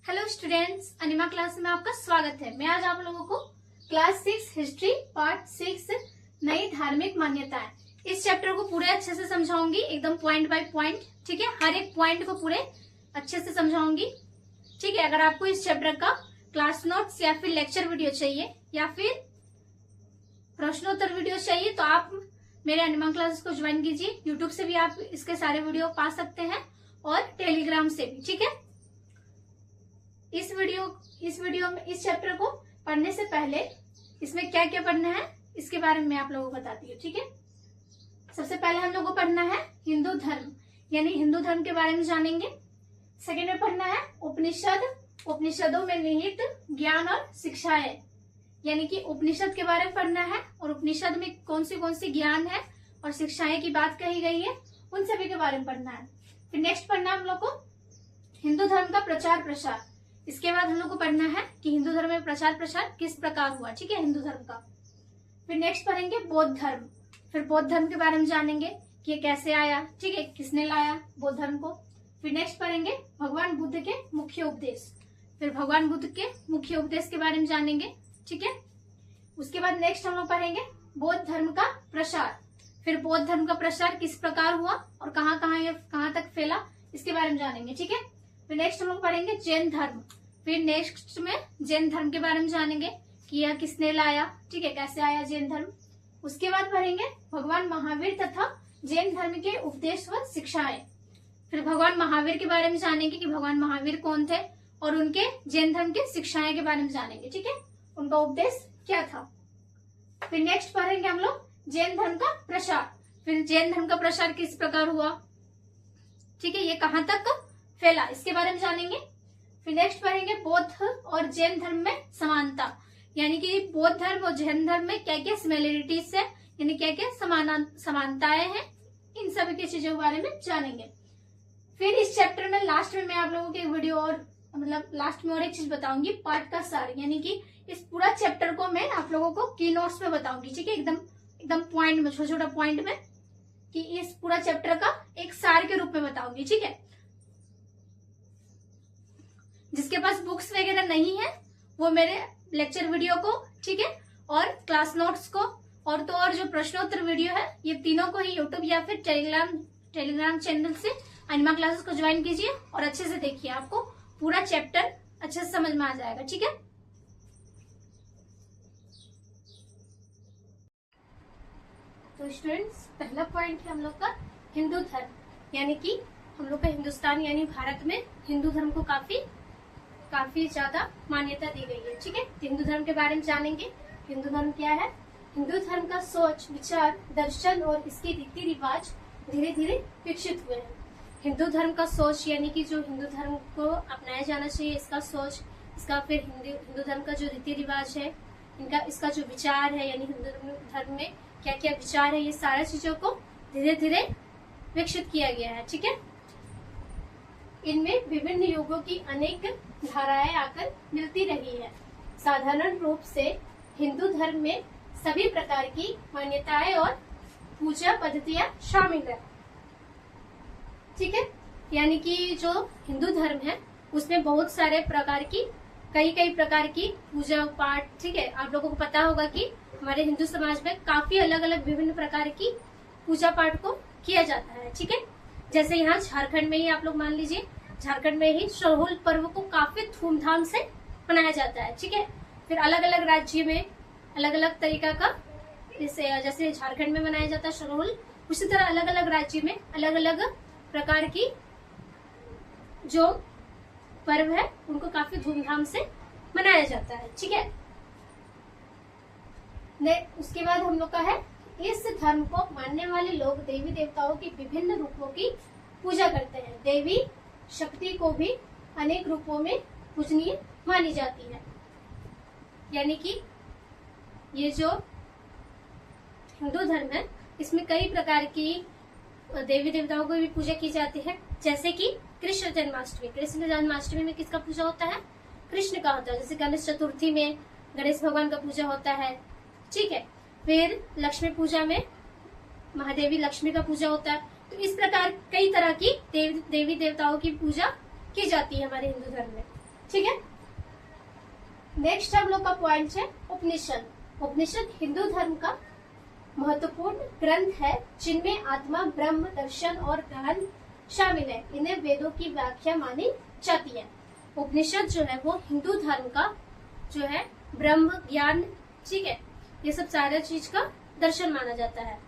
Hello students, अनिमा class में आपका स्वागत है। मैं आज आप लोगों को क्लास 6 हिस्ट्री पार्ट 6 नई धार्मिक मान्यताएं इस चैप्टर को पूरे अच्छे से समझाऊंगी, एकदम पॉइंट बाय पॉइंट। ठीक है, हर एक पॉइंट को पूरे अच्छे से समझाऊंगी। ठीक है, अगर आपको इस चैप्टर का क्लास नोट्स या फिर लेक्चर वीडियो चाहिए या फिर प्रश्नोत्तर वीडियो चाहिए तो आप मेरे अनिमा क्लासेस को ज्वाइन कीजिए। यूट्यूब से भी आप इसके सारे वीडियो पा सकते हैं और टेलीग्राम से भी। ठीक है, इस वीडियो में इस चैप्टर को पढ़ने से पहले इसमें क्या क्या पढ़ना है इसके बारे में मैं आप लोगों को बताती हूँ। ठीक है, सबसे पहले हम लोगों को पढ़ना है हिंदू धर्म, यानी हिंदू धर्म के बारे में जानेंगे। सेकेंड में पढ़ना है उपनिषद, उपनिषदों में निहित ज्ञान और शिक्षाएं, यानी कि उपनिषद के बारे में पढ़ना है और उपनिषद में कौन सी ज्ञान है और शिक्षाएं की बात कही गई है उन सभी के बारे में पढ़ना है। फिर नेक्स्ट पढ़ना है हम लोग को हिंदू धर्म का प्रचार प्रसार। इसके बाद हम लोग को पढ़ना है कि हिंदू धर्म में प्रचार प्रसार किस प्रकार हुआ। ठीक है, हिंदू धर्म का। फिर नेक्स्ट पढ़ेंगे बौद्ध धर्म, फिर बौद्ध धर्म के बारे में जानेंगे कि ये कैसे आया। ठीक है, किसने लाया बौद्ध धर्म को। फिर नेक्स्ट पढ़ेंगे भगवान बुद्ध के मुख्य उपदेश, फिर भगवान बुद्ध के मुख्य उपदेश के बारे में जानेंगे। ठीक है, उसके बाद नेक्स्ट हम लोग पढ़ेंगे बौद्ध धर्म का प्रसार, फिर बौद्ध धर्म का प्रसार किस प्रकार हुआ और कहाँ तक फैला इसके बारे में जानेंगे। ठीक है, फिर नेक्स्ट हम लोग पढ़ेंगे जैन धर्म, फिर नेक्स्ट में जैन धर्म के बारे में जानेंगे कि यह किसने लाया। ठीक है, कैसे आया जैन धर्म। उसके बाद पढ़ेंगे भगवान महावीर तथा जैन धर्म के उपदेश व शिक्षाएं, फिर भगवान महावीर के बारे में जानेंगे कि भगवान महावीर कौन थे और उनके जैन धर्म के शिक्षाएं के बारे में जानेंगे। ठीक है, उनका उपदेश क्या था। फिर नेक्स्ट पढ़ेंगे हम लोग जैन धर्म का प्रसार, फिर जैन धर्म का प्रसार किस प्रकार हुआ। ठीक है, ये कहाँ तक फैला इसके बारे में जानेंगे। फिर नेक्स्ट पढ़ेंगे बौद्ध और जैन धर्म में समानता, यानी कि बौद्ध धर्म और जैन धर्म में क्या क्या सिमिलरिटीज है, यानी क्या क्या समानताएं हैं, इन सभी की चीजों के बारे में जानेंगे। फिर इस चैप्टर में लास्ट में मैं आप लोगों के एक वीडियो और लास्ट में और एक चीज बताऊंगी, पाठ का सार, यानी कि इस पूरा चैप्टर को मैं आप लोगों को की नोट्स में बताऊंगी। ठीक है, एकदम पॉइंट में, छोटा छोटा पॉइंट में, कि इस पूरा चैप्टर का एक सार के रूप में बताऊंगी। ठीक है, जिसके पास बुक्स वगैरह नहीं है वो मेरे लेक्चर वीडियो को, ठीक है, और क्लास नोट्स को और जो प्रश्नोत्तर वीडियो है, ये तीनों को ही यूट्यूब या फिर टेलीग्राम चैनल से अनिमा क्लासेस को ज्वाइन कीजिए और अच्छे से देखिए, आपको पूरा चैप्टर अच्छे से समझ में आ जाएगा। ठीक है, तो स्टूडेंट्स, पहला पॉइंट है हम लोग का हिंदू धर्म, यानी कि हम लोग का हिंदुस्तान यानी भारत में हिंदू धर्म को काफी ज्यादा मान्यता दी गई है। ठीक है, हिंदू धर्म के बारे में जानेंगे। हिंदू धर्म क्या है। हिंदू धर्म का सोच, विचार, दर्शन और इसके रीति रिवाज धीरे धीरे विकसित हुए हैं। हिंदू धर्म का सोच, यानी कि जो हिंदू धर्म को अपनाया जाना चाहिए, इसका सोच, इसका फिर हिंदू धर्म का जो रीति रिवाज है, इसका जो विचार है, यानी हिंदू धर्म में क्या क्या विचार है, ये सारा चीजों को धीरे धीरे विकसित किया गया है। ठीक है, इनमें विभिन्न युगों की अनेक धाराएं आकर मिलती रही है। साधारण रूप से हिंदू धर्म में सभी प्रकार की मान्यताएं और पूजा पद्धतियां शामिल है। ठीक है, यानी कि जो हिंदू धर्म है उसमें बहुत सारे प्रकार की कई प्रकार की पूजा पाठ। ठीक है, आप लोगों को पता होगा कि हमारे हिंदू समाज में काफी अलग अलग विभिन्न प्रकार की पूजा पाठ को किया जाता है। ठीक है, जैसे यहाँ झारखंड में ही आप लोग मान लीजिए, झारखंड में ही सरहुल पर्व को काफी धूमधाम से मनाया जाता है। ठीक है, फिर अलग अलग राज्य में अलग अलग तरीका का, जैसे झारखंड में मनाया जाता है सरहुल, उसी तरह अलग अलग राज्य में अलग अलग प्रकार की जो पर्व है उनको काफी धूमधाम से मनाया जाता है। ठीक है, उसके बाद हम लोग का है इस धर्म को मानने वाले लोग देवी देवताओं के विभिन्न रूपों की पूजा करते हैं। देवी शक्ति को भी अनेक रूपों में पूजनीय मानी जाती है, यानी कि ये जो हिंदू धर्म है इसमें कई प्रकार की देवी देवताओं की भी पूजा की जाती है। जैसे कि कृष्ण जन्माष्टमी में किसका पूजा होता है, कृष्ण का होता है। जैसे गणेश चतुर्थी में गणेश भगवान का पूजा होता है। ठीक है, फिर लक्ष्मी पूजा में महादेवी लक्ष्मी का पूजा होता है। तो इस प्रकार कई तरह की देवी देवताओं की पूजा की जाती है हमारे हिंदू धर्म में। ठीक है। नेक्स्ट हम लोग का पॉइंट है उपनिषद। उपनिषद हिंदू धर्म का महत्वपूर्ण ग्रंथ है जिनमें आत्मा, ब्रह्म, दर्शन और ज्ञान शामिल है। इन्हें वेदों की व्याख्या मानी जाती है। उपनिषद जो है वो हिंदू धर्म का जो है ब्रह्म, ज्ञान, ठीक है, ये सब सारा चीज का दर्शन माना जाता है।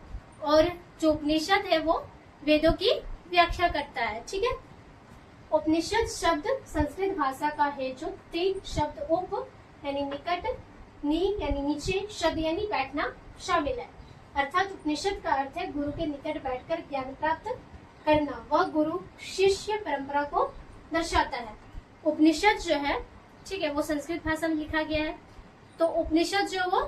और जो उपनिषद है वो वेदों की व्याख्या करता है, ठीक है। उपनिषद शब्द संस्कृत भाषा का है जो 3 शब्द उप यानी निकट, नी यानी नीचे, शद यानी बैठना शामिल है। अर्थात उपनिषद का अर्थ है गुरु के निकट बैठकर ज्ञान प्राप्त करना। वह गुरु शिष्य परंपरा को दर्शाता है। उपनिषद जो है, ठीक है, वो संस्कृत भाषा में लिखा गया है। तो उपनिषद जो वो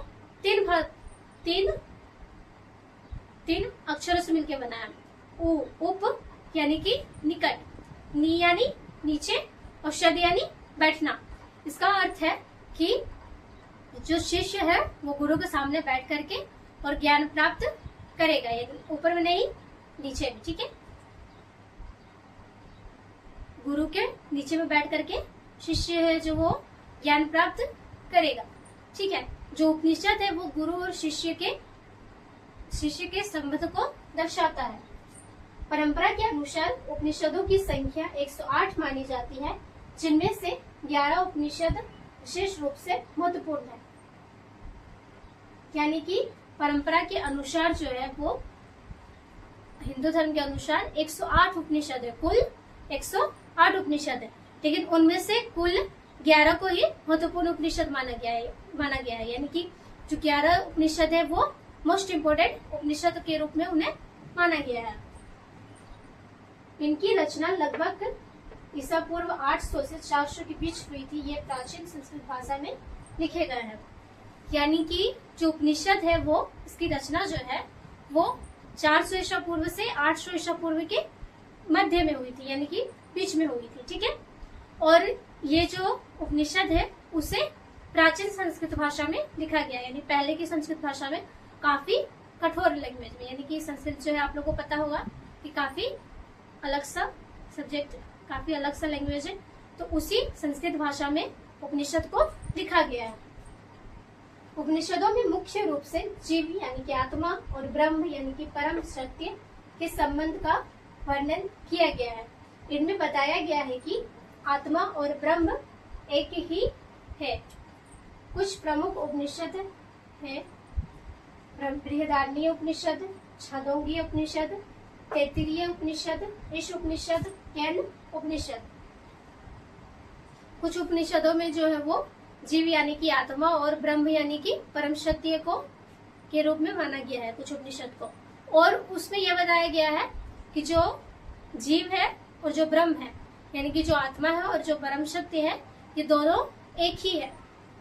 तीन अक्षरों से मिलकर बना है। उप यानी कि निकट, नी यानी नीचे और शद यानी बैठना। इसका अर्थ है कि जो शिष्य है वो गुरु के सामने बैठ करके और ज्ञान प्राप्त करेगा, यानी ऊपर में नहीं नीचे में, ठीक है। गुरु के नीचे में बैठ करके शिष्य है जो वो ज्ञान प्राप्त करेगा, ठीक है। जो उपनिषद है वो गुरु और शिष्य के संबंध को दर्शाता है। परंपरा के अनुसार उपनिषदों की संख्या 108 मानी जाती है, जिनमें से 11 उपनिषद विशेष रूप से महत्वपूर्ण है। यानी कि परंपरा के अनुसार जो है वो हिंदू धर्म के अनुसार 108 उपनिषद है, कुल 108 उपनिषद है, लेकिन उनमें से कुल 11 को ही महत्वपूर्ण उपनिषद माना गया है। यानी कि जो 11 उपनिषद है वो मोस्ट इम्पोर्टेंट उपनिषद के रूप में उन्हें माना गया है। इनकी रचना लगभग ईसा पूर्व 800 से 400 के बीच हुई थी। ये प्राचीन संस्कृत भाषा में लिखे गए हैं। यानी कि जो उपनिषद है वो इसकी रचना जो है वो 400 ईसा पूर्व से 800 ईसा पूर्व के मध्य में हुई थी, यानी कि बीच में हुई थी, ठीक है। और ये जो उपनिषद है उसे प्राचीन संस्कृत भाषा में लिखा गया, यानी पहले की संस्कृत भाषा में काफी कठोर लैंग्वेज में। यानी कि संस्कृत जो है आप लोगों को पता होगा कि काफी अलग सा सब्जेक्ट, काफी अलग सा लैंग्वेज है, तो उसी संस्कृत भाषा में उपनिषद को लिखा गया है। उपनिषदों में मुख्य रूप से जीव यानी कि आत्मा और ब्रह्म यानी कि परम सत्य के संबंध का वर्णन किया गया है। इनमें बताया गया है कि आत्मा और ब्रह्म एक ही है। कुछ प्रमुख उपनिषद है बृहदारण्यक उपनिषद, छांदोग्य उपनिषद, तैत्तिरीय उपनिषद, ईश उपनिषद, केन उपनिषद। कुछ उपनिषदों में जो है वो जीव यानी कि आत्मा और ब्रह्म यानी कि परम सत्य को के रूप में माना गया है कुछ उपनिषद को। और उसमें यह बताया गया है कि जो जीव है और जो ब्रह्म है यानी कि जो आत्मा है और जो परम सत्य है ये दोनों एक ही है,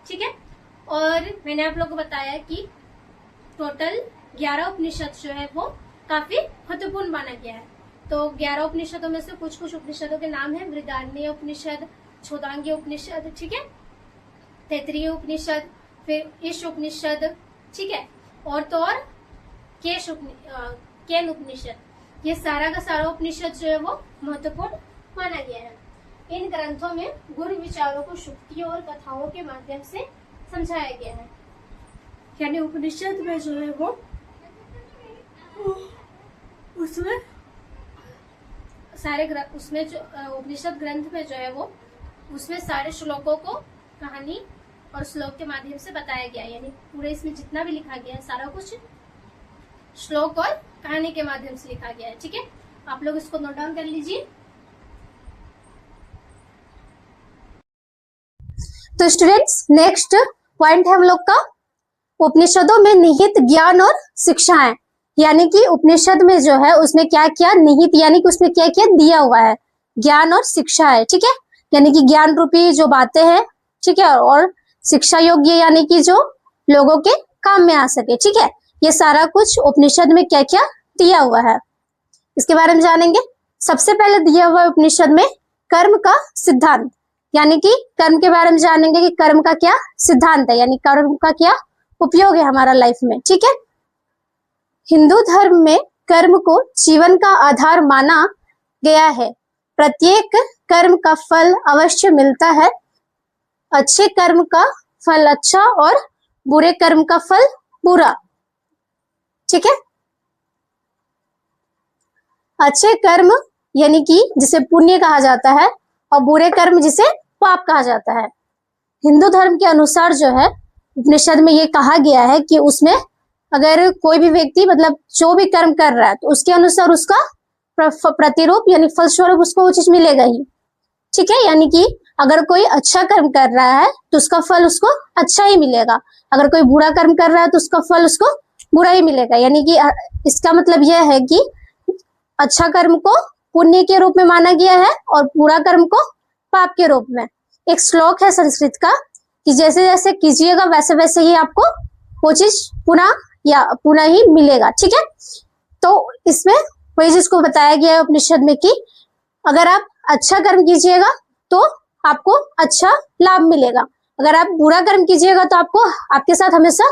ठीक है। और मैंने आप लोगों को बताया कि टोटल 11 उपनिषद जो है वो काफी महत्वपूर्ण माना गया है। तो 11 उपनिषदों में से कुछ उपनिषदों के नाम है बृहदारण्यक उपनिषद, छांदोग्य उपनिषद, ठीक है, तैत्तिरीय उपनिषद, फिर ईश उपनिषद, ठीक है, और तो और केन उपनिषद। ये सारा का सारा उपनिषद जो है वो महत्वपूर्ण माना गया है। इन ग्रंथों में गुरु विचारों को शुक्तियों और कथाओं के माध्यम से समझाया गया है। यानी उपनिषद में जो है वो उसमें जो उपनिषद ग्रंथ में जो है वो उसमें सारे श्लोकों को कहानी और श्लोक के माध्यम से बताया गया। यानी पूरे इसमें जितना भी लिखा गया है सारा कुछ श्लोक और कहानी के माध्यम से लिखा गया है, ठीक है। आप लोग इसको नोट डाउन कर लीजिए। तो स्टूडेंट्स नेक्स्ट पॉइंट है हम लोग का उपनिषदों में निहित ज्ञान और शिक्षाएं। यानी कि उपनिषद में जो है उसमें क्या क्या निहित यानी कि उसमें क्या क्या दिया हुआ है, ज्ञान और शिक्षा है, ठीक है। यानी कि ज्ञान रूपी जो बातें हैं, ठीक है, और शिक्षा योग्य यानी कि जो लोगों के काम में आ सके, ठीक है। ये सारा कुछ उपनिषद में क्या क्या दिया हुआ है इसके बारे में जानेंगे। सबसे पहले दिया हुआ उपनिषद में कर्म का सिद्धांत, यानी कि कर्म के बारे में जानेंगे कि कर्म का क्या सिद्धांत है, यानी कर्म का क्या उपयोग है हमारा लाइफ में, ठीक है। हिंदू धर्म में कर्म को जीवन का आधार माना गया है। प्रत्येक कर्म का फल अवश्य मिलता है। अच्छे कर्म का फल अच्छा और बुरे कर्म का फल बुरा। ठीक है, अच्छे कर्म यानी कि जिसे पुण्य कहा जाता है और बुरे कर्म जिसे पाप कहा जाता है। हिंदू धर्म के अनुसार जो है उपनिषद में ये कहा गया है कि उसमें अगर कोई भी व्यक्ति मतलब जो भी कर्म कर रहा है तो उसके अनुसार उसका प्रतिरूप यानी फलस्वरूप उसको वो चीज मिलेगा ही। ठीक है, यानी कि अगर कोई अच्छा कर्म कर रहा है तो उसका फल उसको अच्छा ही मिलेगा, अगर कोई बुरा कर्म कर रहा है तो उसका फल उसको बुरा ही मिलेगा। यानी कि इसका मतलब यह है कि अच्छा कर्म को पुण्य के रूप में माना गया है और बुरा कर्म को पाप के रूप में। एक श्लोक है संस्कृत का कि जैसे जैसे कीजिएगा वैसे वैसे ही आपको वो चीज पुनः ही मिलेगा। ठीक है, तो इसमें वही चीज को बताया गया है उपनिषद में कि अगर आप अच्छा कर्म कीजिएगा तो आपको अच्छा लाभ मिलेगा, अगर आप बुरा कर्म कीजिएगा तो आपको आपके साथ हमेशा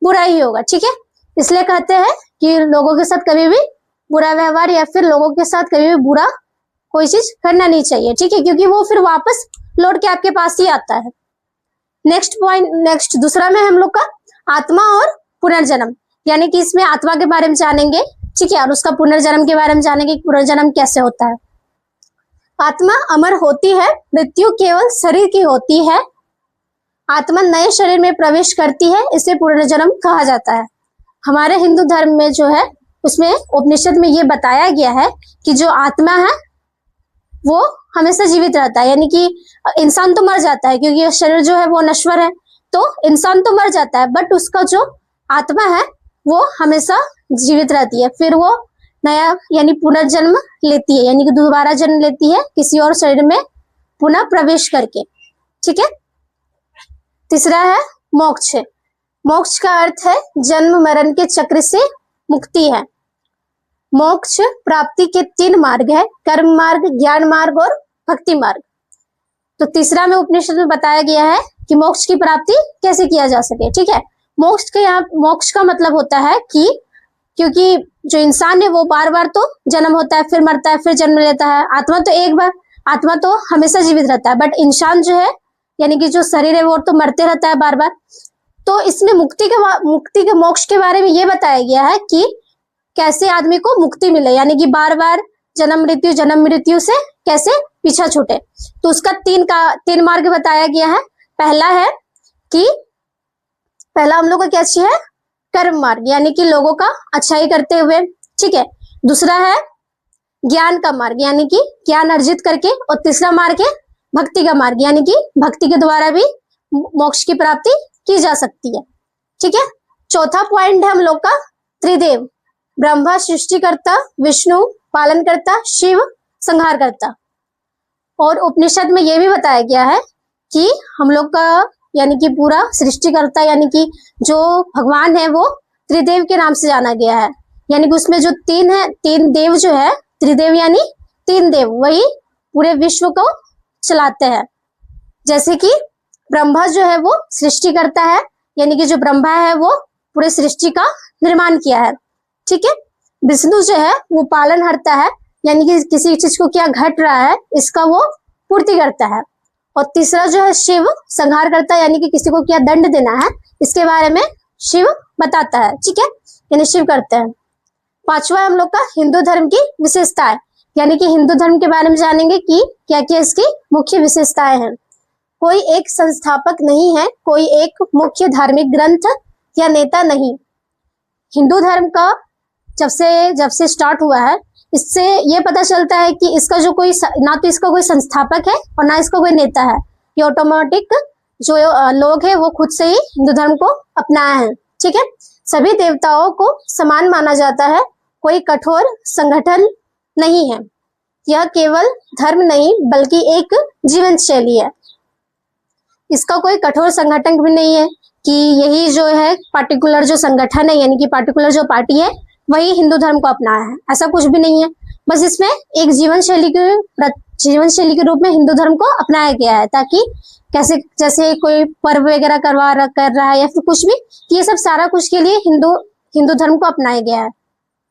बुरा ही होगा। ठीक है, इसलिए कहते हैं कि लोगों के साथ कभी भी बुरा व्यवहार या फिर लोगों के साथ कभी भी बुरा कोई चीज करना नहीं चाहिए। ठीक है, क्योंकि वो फिर वापस लौट के आपके पास ही आता है। नेक्स्ट दूसरा में हम लोग का आत्मा और पुनर्जन्म, यानी कि इसमें आत्मा के बारे में जानेंगे। ठीक है, और उसका पुनर्जन्म के बारे में जानेंगे कि पुनर्जन्म कैसे होता है। आत्मा अमर होती है, मृत्यु केवल शरीर की होती है। आत्मा नए शरीर में प्रवेश करती है, इसे पुनर्जन्म कहा जाता है। हमारे हिंदू धर्म में जो है उसमें उपनिषद में ये बताया गया है कि जो आत्मा है वो हमेशा जीवित रहता है, यानी कि इंसान तो मर जाता है क्योंकि शरीर जो है वो नश्वर है, तो इंसान तो मर जाता है बट उसका जो आत्मा है वो हमेशा जीवित रहती है, फिर वो नया यानी पुनर्जन्म लेती है, यानी कि दोबारा जन्म लेती है किसी और शरीर में पुनः प्रवेश करके। ठीक है, तीसरा है मोक्ष। मोक्ष का अर्थ है जन्म मरण के चक्र से मुक्ति है। मोक्ष प्राप्ति के 3 मार्ग है, कर्म मार्ग, ज्ञान मार्ग और भक्ति मार्ग। तो तीसरा में उपनिषद में बताया गया है कि मोक्ष की प्राप्ति कैसे किया जा सके। ठीक है, मोक्ष का मतलब होता है कि क्योंकि जो इंसान है वो बार बार तो जन्म होता है, फिर मरता है, फिर जन्म लेता है। आत्मा तो एक बार, आत्मा तो हमेशा जीवित रहता है, बट इंसान जो है यानी कि जो शरीर है वो तो मरते रहता है बार बार। तो इसमें मुक्ति के मोक्ष के बारे में ये बताया गया है कि कैसे आदमी को मुक्ति मिले, यानी कि बार बार जन्म मृत्यु से कैसे पीछा छूटे। तो उसका 3 मार्ग बताया गया है। पहला है कि पहला हम लोग का क्या चाहिए है, कर्म मार्ग, यानी कि लोगों का अच्छाई करते हुए। ठीक है, दूसरा है ज्ञान का मार्ग, यानी कि ज्ञान अर्जित करके, और तीसरा मार्ग है भक्ति का मार्ग, यानी कि भक्ति के द्वारा भी मोक्ष की प्राप्ति की जा सकती है। ठीक है, चौथा पॉइंट है हम लोग का त्रिदेव, ब्रह्मा सृष्टिकर्ता, विष्णु पालनकर्ता, शिव संहारकर्ता। और उपनिषद में यह भी बताया गया है कि हम लोग का यानी कि पूरा सृष्टिकर्ता यानी कि जो भगवान है वो त्रिदेव के नाम से जाना गया है, यानी कि उसमें जो 3 देव जो है, त्रिदेव यानी 3 देव, वही पूरे विश्व को चलाते हैं। जैसे कि ब्रह्मा जो है वो सृष्टिकर्ता है, यानी कि जो ब्रह्मा है वो पूरे सृष्टि का निर्माण किया है। ठीक है, विष्णु जो है वो पालनहर्ता है, यानी कि किसी चीज को क्या घट रहा है इसका वो पूर्ति करता है। और तीसरा जो है शिव संहार करता है, यानी कि किसी को क्या दंड देना है इसके बारे में शिव बताता है। ठीक है, यानी शिव करते हैं। पांचवा हम लोग का हिंदू धर्म की विशेषताएं, यानी कि हिंदू धर्म के बारे में जानेंगे कि क्या क्या इसकी मुख्य विशेषताएं हैं। कोई एक संस्थापक नहीं है, कोई एक मुख्य धार्मिक ग्रंथ या नेता नहीं। हिंदू धर्म का जब से स्टार्ट हुआ है इससे ये पता चलता है कि इसका जो कोई ना तो इसका कोई संस्थापक है और ना इसका कोई नेता है, ये ऑटोमेटिक जो लोग हैं वो खुद से ही हिंदू धर्म को अपनाया है। ठीक है, सभी देवताओं को समान माना जाता है, कोई कठोर संगठन नहीं है। यह केवल धर्म नहीं बल्कि एक जीवन शैली है। इसका कोई कठोर संगठन भी नहीं है कि यही जो है पार्टिकुलर जो संगठन है यानी कि पार्टिकुलर जो पार्टी है वही हिंदू धर्म को अपनाया है, ऐसा कुछ भी नहीं है। बस इसमें एक जीवन शैली के रूप में हिंदू धर्म को अपनाया गया है, ताकि जैसे कोई पर्व वगैरह कर रहा है या फिर कुछ भी, ये सब सारा कुछ के लिए हिंदू धर्म को अपनाया गया है।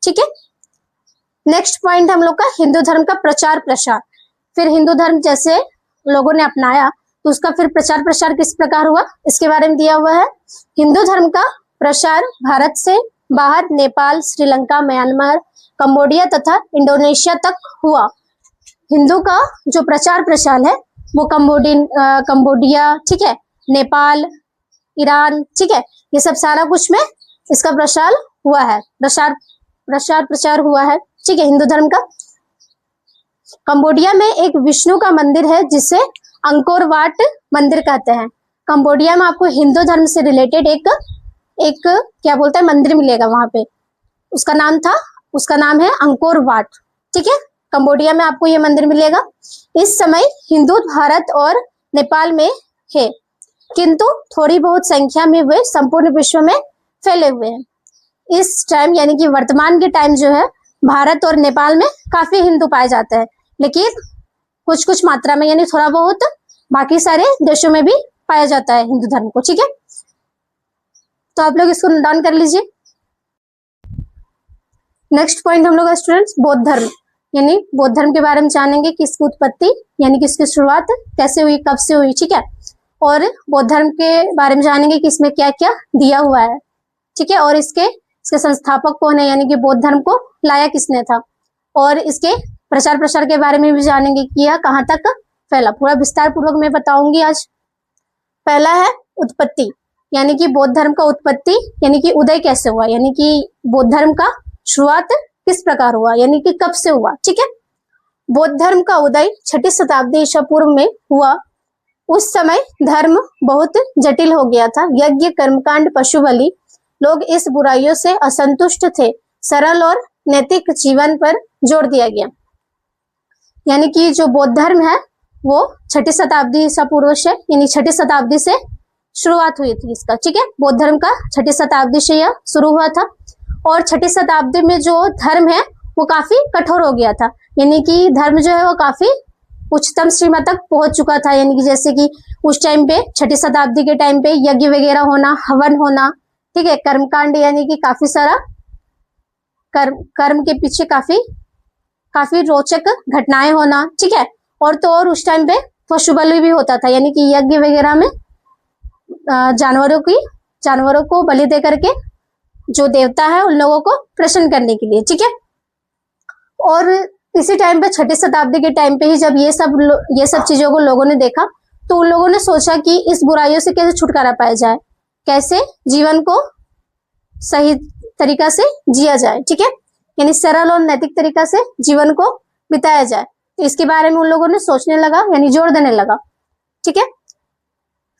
ठीक है, नेक्स्ट पॉइंट हम लोग का हिंदू धर्म का प्रचार प्रसार। फिर हिंदू धर्म जैसे लोगों ने अपनाया तो उसका फिर प्रचार प्रसार किस प्रकार हुआ इसके बारे में दिया हुआ है। हिंदू धर्म का प्रसार भारत से बाहर नेपाल, श्रीलंका, म्यांमार, कंबोडिया तथा इंडोनेशिया तक हुआ। हिंदू का जो प्रचार प्रसार है वो कंबोडिया, ठीक है, नेपाल, ईरान, ठीक है, ये सब सारा कुछ में इसका प्रसार हुआ है, प्रचार हुआ है, ठीक है, हिंदू धर्म का। कंबोडिया में एक विष्णु का मंदिर है जिसे अंकोर वाट मंदिर कहते हैं। कंबोडिया में आपको हिंदू धर्म से रिलेटेड एक क्या बोलते हैं मंदिर मिलेगा वहां पे, उसका नाम है अंकोर वाट, ठीक है, कंबोडिया में आपको ये मंदिर मिलेगा। इस समय हिंदू भारत और नेपाल में है, किंतु थोड़ी बहुत संख्या में वे संपूर्ण विश्व में फैले हुए हैं। इस टाइम यानी कि वर्तमान के टाइम जो है भारत और नेपाल में काफी हिंदू पाए जाते हैं, लेकिन कुछ कुछ मात्रा में यानी थोड़ा बहुत बाकी सारे देशों में भी पाया जाता है हिंदू धर्म को, ठीक है। तो आप लोग इसको नोट डाउन कर लीजिए। नेक्स्ट पॉइंट हम लोग का स्टूडेंट्स बौद्ध धर्म, यानी बौद्ध धर्म के बारे में जानेंगे कि इसकी उत्पत्ति यानी कि इसकी शुरुआत कैसे हुई, कब से हुई, ठीक है, और बौद्ध धर्म के बारे में जानेंगे कि इसमें क्या क्या दिया हुआ है, ठीक है, और इसके संस्थापक कौन है, यानी कि बौद्ध धर्म को लाया किसने था, और इसके प्रचार प्रसार के बारे में भी जानेंगे कि यह कहाँ तक फैला। पूरा विस्तार पूर्वक मैं बताऊंगी आज। पहला है उत्पत्ति, यानी कि बौद्ध धर्म का उत्पत्ति यानी कि उदय कैसे हुआ, यानी कि बौद्ध धर्म का शुरुआत किस प्रकार हुआ, यानी कि कब से हुआ, ठीक है। बौद्ध धर्म का उदय 6ठी शताब्दी ईसा पूर्व में हुआ। उस समय धर्म बहुत जटिल हो गया था। यज्ञ, कर्मकांड, पशु बलि, लोग इस बुराइयों से असंतुष्ट थे। सरल और नैतिक जीवन पर जोर दिया गया। यानी कि जो बौद्ध धर्म है वो 6ठी शताब्दी ईसा पूर्व से यानी 6ठी शताब्दी से शुरुआत हुई थी इसका, ठीक है। बौद्ध धर्म का 6ठी शताब्दी से यह शुरू हुआ था और 6ठी शताब्दी में जो धर्म है वो काफी कठोर हो गया था, यानी कि धर्म जो है वो काफी उच्चतम सीमा तक पहुंच चुका था। यानी कि जैसे कि उस टाइम पे 6ठी शताब्दी के टाइम पे यज्ञ वगैरह होना, हवन होना, ठीक है, कर्मकांड यानी कि काफी सारा कर्म के पीछे काफी रोचक घटनाएं होना, ठीक है, और तो और उस टाइम पे पशु बलि भी होता था, यानी कि यज्ञ वगैरह में जानवरों को बलि दे करके जो देवता है उन लोगों को प्रसन्न करने के लिए, ठीक है। और इसी टाइम पे 6ठी शताब्दी के टाइम पे ही जब ये सब चीजों को लोगों ने देखा तो उन लोगों ने सोचा कि इस बुराइयों से कैसे छुटकारा पाया जाए, कैसे जीवन को सही तरीका से जिया जाए, ठीक है, यानी सरल और नैतिक तरीका से जीवन को बिताया जाए। तो इसके बारे में उन लोगों ने सोचने लगा, यानी जोर देने लगा, ठीक है।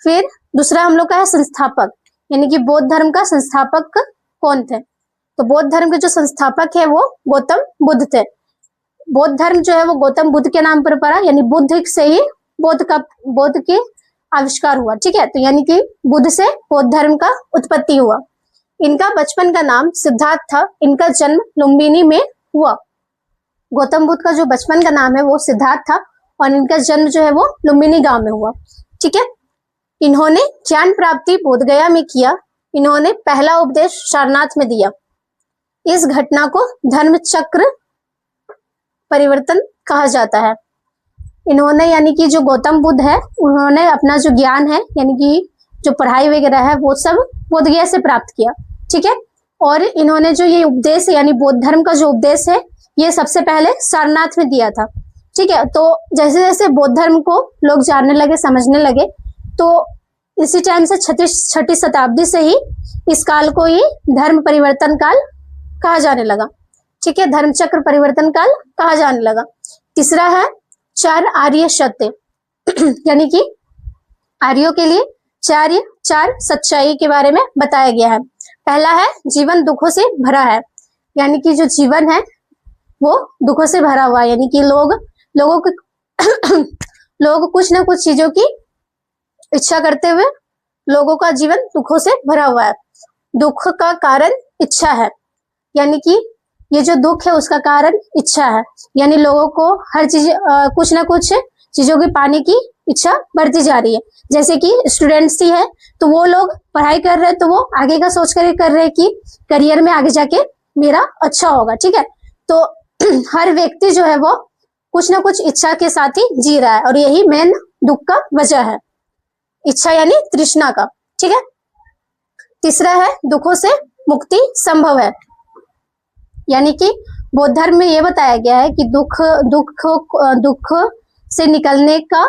फिर दूसरा हम लोग का है संस्थापक, यानी कि बौद्ध धर्म का संस्थापक कौन थे। तो बौद्ध धर्म के जो संस्थापक है वो गौतम बुद्ध थे। बौद्ध धर्म जो है वो गौतम बुद्ध के नाम पर पड़ा, यानी बुद्ध से ही बौद्ध के आविष्कार हुआ, ठीक है। तो यानी कि बुद्ध से बौद्ध धर्म का उत्पत्ति हुआ। इनका बचपन का नाम सिद्धार्थ था। इनका जन्म लुम्बिनी में हुआ। गौतम बुद्ध का जो बचपन का नाम है वो सिद्धार्थ था और इनका जन्म जो है वो लुम्बिनी गांव में हुआ, ठीक है। इन्होंने ज्ञान प्राप्ति बोधगया में किया। इन्होंने पहला उपदेश सारनाथ में दिया। इस घटना को धर्म चक्र परिवर्तन कहा जाता है। इन्होंने यानी कि जो गौतम बुद्ध है उन्होंने अपना जो ज्ञान है यानी कि जो पढ़ाई वगैरह है वो सब बोधगया से प्राप्त किया, ठीक है। और इन्होंने जो ये उपदेश यानी बौद्ध धर्म का जो उपदेश है ये सबसे पहले सारनाथ में दिया था, ठीक है। तो जैसे जैसे बौद्ध धर्म को लोग जानने लगे, समझने लगे, तो इसी टाइम से 6ठी शताब्दी से ही इस काल को ही धर्म परिवर्तन काल कहा जाने लगा, ठीक है, धर्म चक्र परिवर्तन काल कहा जाने लगा। तीसरा है 4 आर्य सत्य, यानी कि आर्यों के लिए 4 सच्चाई के बारे में बताया गया है। पहला है जीवन दुखों से भरा है, यानी कि जो जीवन है वो दुखों से भरा हुआ है, यानी कि लोग कुछ ना कुछ चीजों की इच्छा करते हुए लोगों का जीवन दुखों से भरा हुआ है। दुख का कारण इच्छा है, यानी कि ये जो दुख है उसका कारण इच्छा है, यानी लोगों को हर चीज कुछ ना कुछ चीजों की पाने की इच्छा बढ़ती जा रही है। जैसे कि स्टूडेंट्स ही है तो वो लोग पढ़ाई कर रहे हैं तो वो आगे का सोच कर रहे हैं कि करियर में आगे जाके मेरा अच्छा होगा, ठीक है। तो हर व्यक्ति जो है वो कुछ ना कुछ इच्छा के साथ ही जी रहा है और यही मेन दुख का वजह है, इच्छा यानी तृष्णा का, ठीक है। तीसरा है दुखों से मुक्ति संभव है, यानी कि बौद्ध धर्म में यह बताया गया है कि दुख से निकलने का,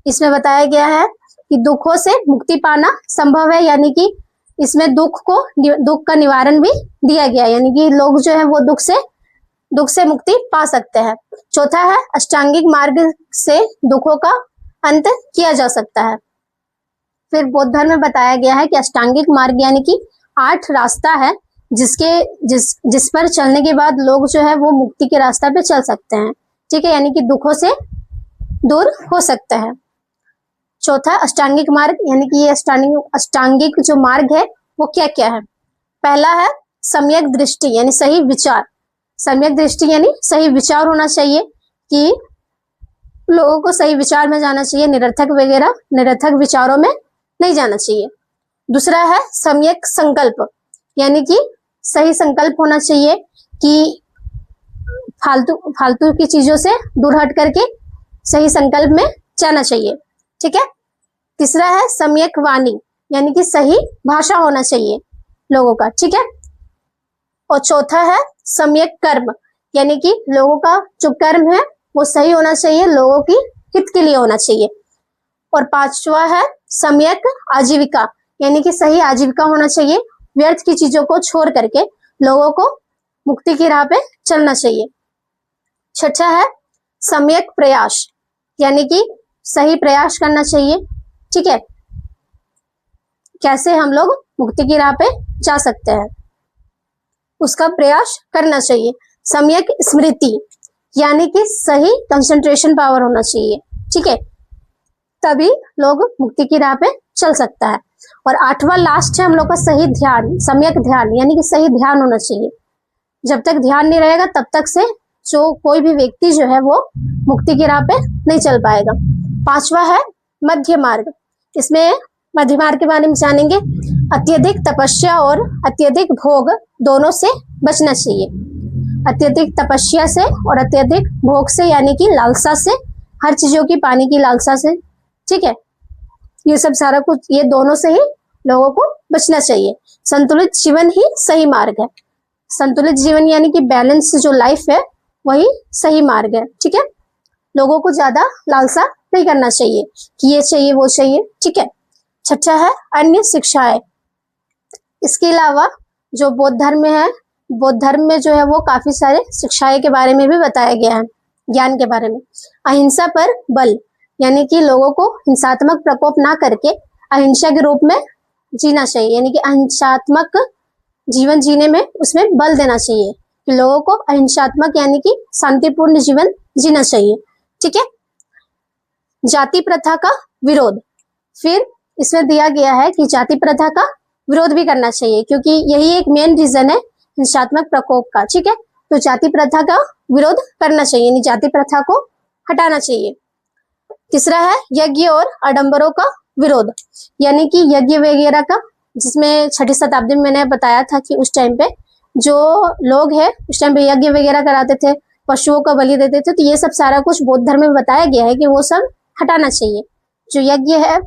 इसमें बताया गया है कि दुखों से मुक्ति पाना संभव है, यानी कि इसमें दुख का निवारण भी दिया गया है, यानी कि लोग जो है वो दुख से मुक्ति पा सकते हैं। चौथा है अष्टांगिक मार्ग से दुखों का अंत किया जा सकता है। फिर बौद्ध धर्म में बताया गया है कि अष्टांगिक मार्ग यानी कि 8 रास्ता है जिस पर चलने के बाद लोग जो है वो मुक्ति के रास्ता पे चल सकते हैं, ठीक है, यानी कि दुखों से दूर हो सकते हैं। चौथा अष्टांगिक मार्ग, यानी कि ये अष्टांगिक जो मार्ग है वो क्या क्या है। पहला है सम्यक दृष्टि यानी सही विचार। सम्यक दृष्टि यानी सही विचार होना चाहिए, कि लोगों को सही विचार में जाना चाहिए, निरर्थक विचारों में नहीं जाना चाहिए। दूसरा है सम्यक संकल्प, यानी कि सही संकल्प होना चाहिए कि फालतू की चीजों से दूर हट करके सही संकल्प में जाना चाहिए, ठीक है। तीसरा है सम्यक वाणी, यानी कि सही भाषा होना चाहिए लोगों का, ठीक है। और चौथा है सम्यक कर्म, यानी कि लोगों का जो कर्म है वो सही होना चाहिए, लोगों की हित के लिए होना चाहिए। और पांचवा है सम्यक आजीविका, यानी कि सही आजीविका होना चाहिए, व्यर्थ की चीजों को छोड़ करके लोगों को मुक्ति की राह पे चलना चाहिए। छठा है सम्यक प्रयास, यानी कि सही प्रयास करना चाहिए, ठीक है, कैसे हम लोग मुक्ति की राह पे जा सकते हैं उसका प्रयास करना चाहिए। सम्यक स्मृति, यानी कि सही कंसंट्रेशन पावर होना चाहिए, ठीक है, तभी लोग मुक्ति की राह पे चल सकता है। और 8वां लास्ट है हम लोग का सही ध्यान, सम्यक ध्यान, यानी कि सही ध्यान होना चाहिए। जब तक ध्यान नहीं रहेगा तब तक से जो कोई भी व्यक्ति जो है वो मुक्ति की राह पे नहीं चल पाएगा। 5वां है मध्य मार्ग। इसमें मध्य मार्ग के बारे में जानेंगे। अत्यधिक तपस्या और अत्यधिक भोग दोनों से बचना चाहिए। अत्यधिक तपस्या से और अत्यधिक भोग से, यानी कि लालसा से, हर चीजों की पाने की लालसा से, ठीक है, ये सब सारा कुछ, ये दोनों से ही लोगों को बचना चाहिए। संतुलित जीवन ही सही मार्ग है। संतुलित जीवन यानी कि बैलेंस जो लाइफ है वही सही मार्ग है, ठीक है। लोगों को ज्यादा लालसा नहीं करना चाहिए कि ये चाहिए वो चाहिए, ठीक है। छठा है अन्य शिक्षाएं। इसके अलावा जो बौद्ध धर्म में है, बौद्ध धर्म में जो है वो काफी सारे शिक्षाएं के बारे में भी बताया गया है, ज्ञान के बारे में। अहिंसा पर बल, यानी कि लोगों को हिंसात्मक प्रकोप ना करके अहिंसा के रूप में जीना चाहिए, यानी कि अहिंसात्मक जीवन जीने में उसमें बल देना चाहिए कि लोगों को अहिंसात्मक यानी कि शांतिपूर्ण जीवन जीना चाहिए, ठीक है। जाति प्रथा का विरोध, फिर इसमें दिया गया है कि जाति प्रथा का विरोध भी करना चाहिए, क्योंकि यही एक मेन रीजन है हिंसात्मक प्रकोप का, ठीक है। तो जाति प्रथा का विरोध करना चाहिए, यानी जाति प्रथा को हटाना चाहिए। तीसरा है यज्ञ और आडंबरों का विरोध, यानी कि यज्ञ वगैरह का, जिसमें 6ठी शताब्दी में मैंने बताया था कि उस टाइम पे जो लोग हैं उस टाइम पे यज्ञ वगैरह कराते थे, पशुओं का बलि देते थे, तो ये सब सारा कुछ बौद्ध धर्म में बताया गया है कि वो सब हटाना चाहिए। जो यज्ञ है,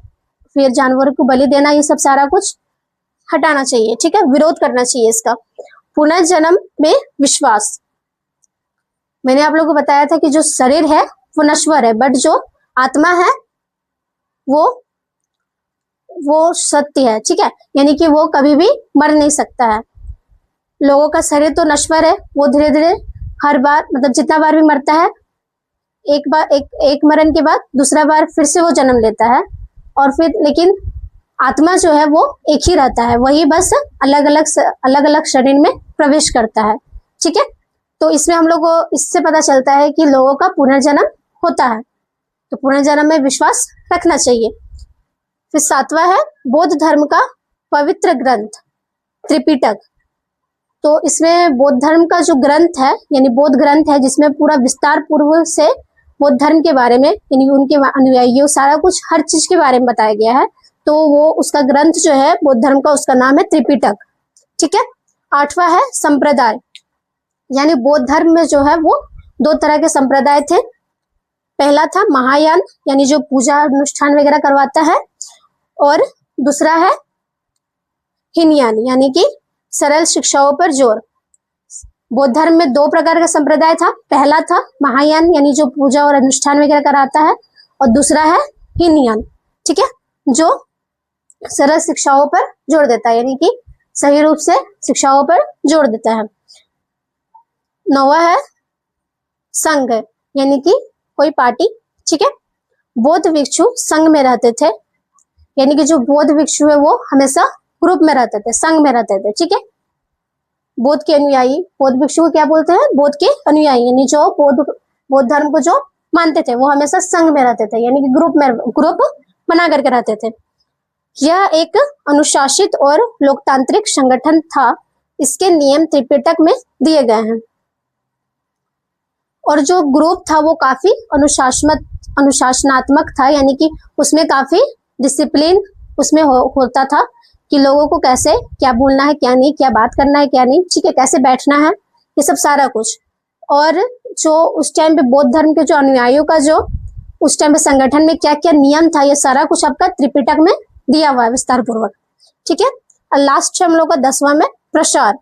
फिर जानवरों को बलि देना, ये सब सारा कुछ हटाना चाहिए, ठीक है, विरोध करना चाहिए इसका। पुनर्जन्म में विश्वास, मैंने आप लोगों को बताया था कि जो शरीर है वो नश्वर है, बट जो आत्मा है वो सत्य है, ठीक है, यानी कि वो कभी भी मर नहीं सकता है। लोगों का शरीर तो नश्वर है, वो धीरे धीरे हर बार, मतलब जितना बार भी मरता है, एक मरण के बाद दूसरा बार फिर से वो जन्म लेता है, और फिर लेकिन आत्मा जो है वो एक ही रहता है, वही बस अलग अलग शरीर में प्रवेश करता है, ठीक है। तो इसमें हम लोग को इससे पता चलता है कि लोगों का पुनर्जन्म होता है, तो पुनर्जन्म में विश्वास रखना चाहिए। फिर 7वां है बौद्ध धर्म का पवित्र ग्रंथ त्रिपिटक। तो इसमें बौद्ध धर्म का जो ग्रंथ है, यानी बौद्ध ग्रंथ है, जिसमें पूरा विस्तार पूर्व से बौद्ध धर्म के बारे में, यानी उनके अनुयायियों सारा कुछ हर चीज के बारे में बताया गया है। तो वो उसका ग्रंथ जो है बौद्ध धर्म का, उसका नाम है त्रिपिटक, ठीक है। 8वां है संप्रदाय, यानी बौद्ध धर्म में जो है वो 2 तरह के संप्रदाय थे। पहला था महायान, यानी जो पूजा अनुष्ठान वगैरह करवाता है, और दूसरा है हीनयान, यानी कि सरल शिक्षाओं पर जोर। बौद्ध धर्म में 2 प्रकार का संप्रदाय था। पहला था महायान, यानी जो पूजा और अनुष्ठान वगैरह कराता है, और दूसरा है हीनयान, ठीक है, जो सरल शिक्षाओं पर जोर देता है, यानी कि सही रूप से शिक्षाओं पर जोर देता है। 9वां है संघ, यानी कि कोई पार्टी, ठीक है। बौद्ध भिक्षु संघ में रहते थे, यानी कि जो बौद्ध भिक्षु है वो हमेशा ग्रुप में रहते थे, संघ में रहते थे, ठीक है। बौद्ध के अनुयायी, बौद्ध भिक्षु को क्या बोलते हैं? बौद्ध के अनुयायी, यानी जो बौद्ध धर्म को जो मानते थे वो हमेशा संघ में रहते थे, यानी कि ग्रुप बना करके रहते थे। यह एक अनुशासित और लोकतांत्रिक संगठन था। इसके नियम त्रिपिटक में दिए गए हैं, और जो ग्रुप था वो काफी अनुशासनात्मक था, यानी कि उसमें काफी डिसिप्लिन उसमें होता था कि लोगों को कैसे क्या बोलना है, क्या नहीं, क्या बात करना है, क्या नहीं, ठीक है, कैसे बैठना है, ये सब सारा कुछ। और जो उस टाइम पे बौद्ध धर्म के जो अनुयायियों का जो उस टाइम पे संगठन में क्या क्या नियम था, ये सारा कुछ आपका त्रिपिटक में दिया हुआ है विस्तार पूर्वक, ठीक है। और लास्ट हम लोग का 10वां में प्रसार,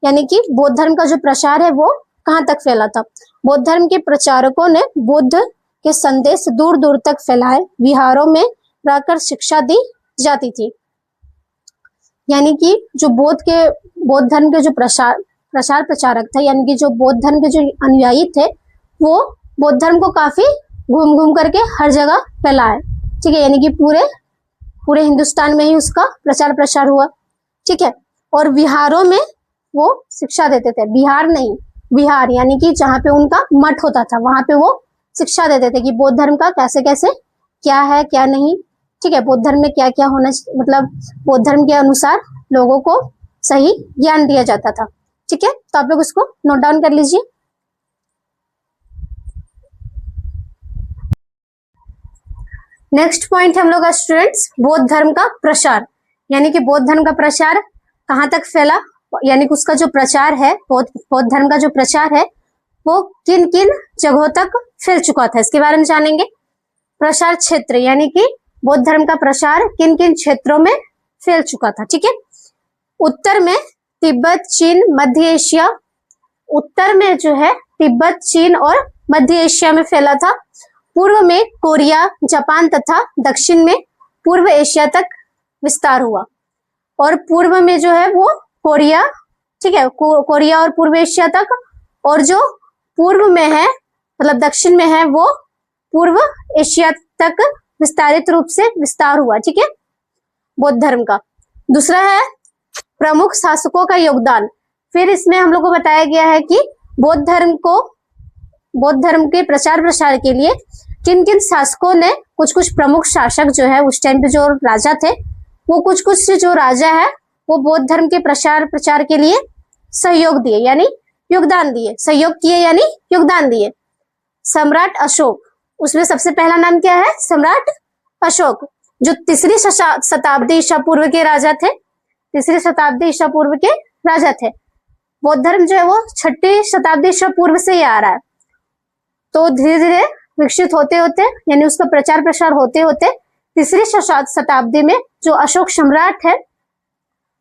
यानी कि बौद्ध धर्म का जो प्रसार है वो कहाँ तक फैला था। बौद्ध धर्म के प्रचारकों ने बुद्ध के संदेश दूर दूर तक फैलाए। विहारों में रहकर शिक्षा दी जाती थी, यानी कि जो बौद्ध धर्म के जो प्रचार प्रचारक थे, यानी कि जो बौद्ध धर्म के जो अनुयायी थे, वो बौद्ध धर्म को काफी घूम घूम करके हर जगह फैलाए, ठीक है, यानी कि पूरे हिंदुस्तान में ही उसका प्रचार प्रसार हुआ, ठीक है। और विहारों में वो शिक्षा देते थे, बिहार नहीं, विहार, यानी कि जहाँ पे उनका मठ होता था वहां पे वो शिक्षा देते थे कि बौद्ध धर्म का कैसे कैसे क्या है क्या नहीं, ठीक है, बौद्ध धर्म में क्या क्या होना, मतलब बौद्ध धर्म के अनुसार लोगों को सही ज्ञान दिया जाता था, ठीक है। तो आप लोग उसको नोट डाउन कर लीजिए। नेक्स्ट पॉइंट है हम लोग का स्टूडेंट्स, बौद्ध धर्म का प्रसार, यानी कि बौद्ध धर्म का प्रसार कहाँ तक फैला, यानी कि उसका जो प्रचार है, बौद्ध धर्म का जो प्रचार है वो किन किन जगहों तक फैल चुका था, इसके बारे में जानेंगे। प्रसार क्षेत्र, यानी कि बौद्ध धर्म का प्रसार किन किन क्षेत्रों में फैल चुका था, ठीक है। उत्तर में तिब्बत, चीन, मध्य एशिया, उत्तर में जो है तिब्बत, चीन और मध्य एशिया में फैला था। पूर्व में कोरिया, जापान तथा दक्षिण में पूर्व एशिया तक विस्तार हुआ। और पूर्व में जो है वो कोरिया, ठीक है, कोरिया और पूर्व एशिया तक, और जो पूर्व में है मतलब दक्षिण में है वो पूर्व एशिया तक विस्तारित रूप से विस्तार हुआ, ठीक है, बौद्ध धर्म का। दूसरा है प्रमुख शासकों का योगदान। फिर इसमें हम लोग को बताया गया है कि बौद्ध धर्म के प्रचार प्रसार के लिए किन किन शासकों ने, कुछ प्रमुख शासक जो है उस टाइम पे जो राजा थे, वो कुछ जो राजा है वो बौद्ध धर्म के प्रचार के लिए सहयोग दिए, यानी योगदान दिए, सहयोग किए यानी योगदान दिए। सम्राट अशोक, उसमें सबसे पहला नाम क्या है? सम्राट अशोक, जो 3री शताब्दी ईसा पूर्व के राजा थे, 3री शताब्दी ईसा पूर्व के राजा थे। बौद्ध धर्म जो है वो 6ठी शताब्दी ईसा पूर्व से ही आ रहा है, तो धीरे धीरे विकसित होते होते यानी उसका प्रचार प्रसार होते होते 3री शताब्दी में जो अशोक सम्राट है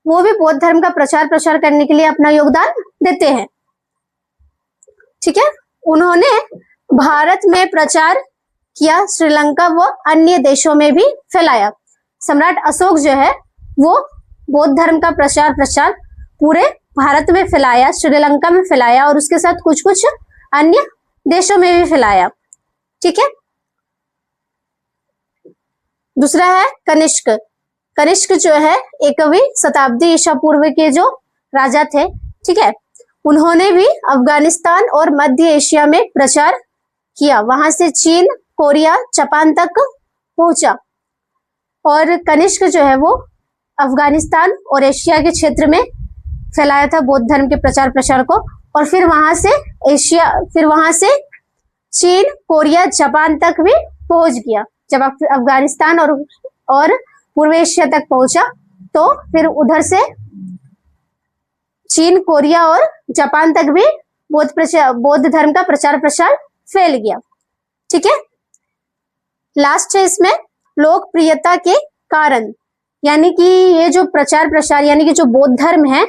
वो भी बौद्ध धर्म का प्रचार प्रसार करने के लिए अपना योगदान देते हैं, ठीक है। उन्होंने भारत में प्रचार किया, श्रीलंका व अन्य देशों में भी फैलाया। सम्राट अशोक जो है वो बौद्ध धर्म का प्रचार पूरे भारत में फैलाया, श्रीलंका में फैलाया और उसके साथ कुछ अन्य देशों में भी फैलाया, ठीक है। दूसरा है कनिष्क। कनिष्क जो है 1वीं शताब्दी ईसा पूर्व के जो राजा थे, ठीक है, उन्होंने भी अफगानिस्तान और मध्य एशिया में प्रचार किया, वहां से चीन, कोरिया, जापान तक पहुंचा। और कनिष्क जो है वो अफगानिस्तान और एशिया के क्षेत्र में फैलाया था बौद्ध धर्म के प्रचार प्रसार को, और फिर वहां से चीन, कोरिया, जापान तक भी पहुंच गया। जब अफगानिस्तान और पूर्व एशिया तक पहुंचा तो फिर उधर से चीन, कोरिया और जापान तक भी बौद्ध धर्म का प्रचार प्रसार फैल गया, ठीक है। लास्ट है इसमें लोकप्रियता के कारण, यानी कि ये जो प्रचार प्रसार यानी कि जो बौद्ध धर्म है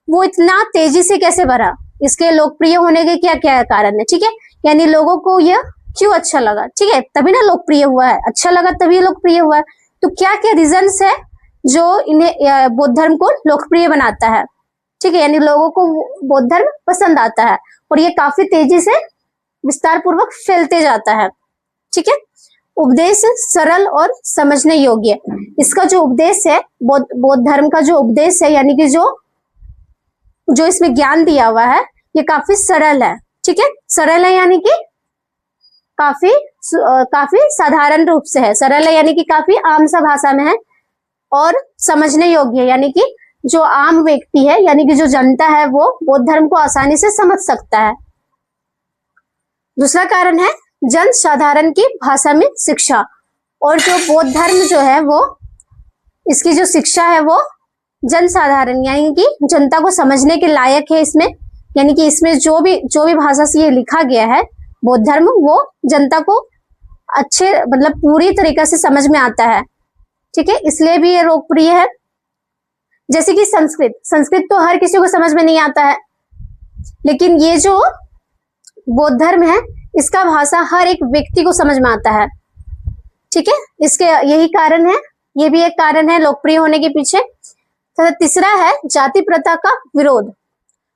वो इतना तेजी से कैसे बढ़ा, इसके लोकप्रिय होने के क्या क्या कारण है, ठीक है। यानी लोगों को यह क्यों अच्छा लगा, ठीक है, तभी ना लोकप्रिय हुआ है, अच्छा लगा तभी लोकप्रिय हुआ है। तो क्या क्या रीजंस है जो इन्हें बौद्ध धर्म को लोकप्रिय बनाता है, ठीक है, यानी लोगों को बौद्ध धर्म पसंद आता है और ये काफी तेजी से विस्तार पूर्वक फैलते जाता है, ठीक है। उपदेश सरल और समझने योग्य, इसका जो उपदेश है बौद्ध धर्म का जो उपदेश है यानी कि जो इसमें ज्ञान दिया हुआ है ये काफी सरल है, ठीक है। सरल है यानी कि काफी साधारण रूप से है, सरल है यानी कि काफी आम सा भाषा में है, और समझने योग्य यानी कि जो आम व्यक्ति है यानी कि जो जनता है वो बौद्ध धर्म को आसानी से समझ सकता है। दूसरा कारण है जन साधारण की भाषा में शिक्षा, और जो बौद्ध धर्म जो है वो इसकी जो शिक्षा है वो जन साधारण यानी कि जनता को समझने के लायक है इसमें, यानी कि इसमें जो भी भाषा से ये लिखा गया है बौद्ध धर्म वो जनता को अच्छे मतलब पूरी तरीके से समझ में आता है, ठीक है, इसलिए भी ये लोकप्रिय है। जैसे कि संस्कृत तो हर किसी को समझ में नहीं आता है, लेकिन ये जो बौद्ध धर्म है इसका भाषा हर एक व्यक्ति को समझ में आता है, ठीक है, इसके यही कारण है, ये भी एक कारण है लोकप्रिय होने के पीछे। तो तीसरा है जाति प्रथा का विरोध,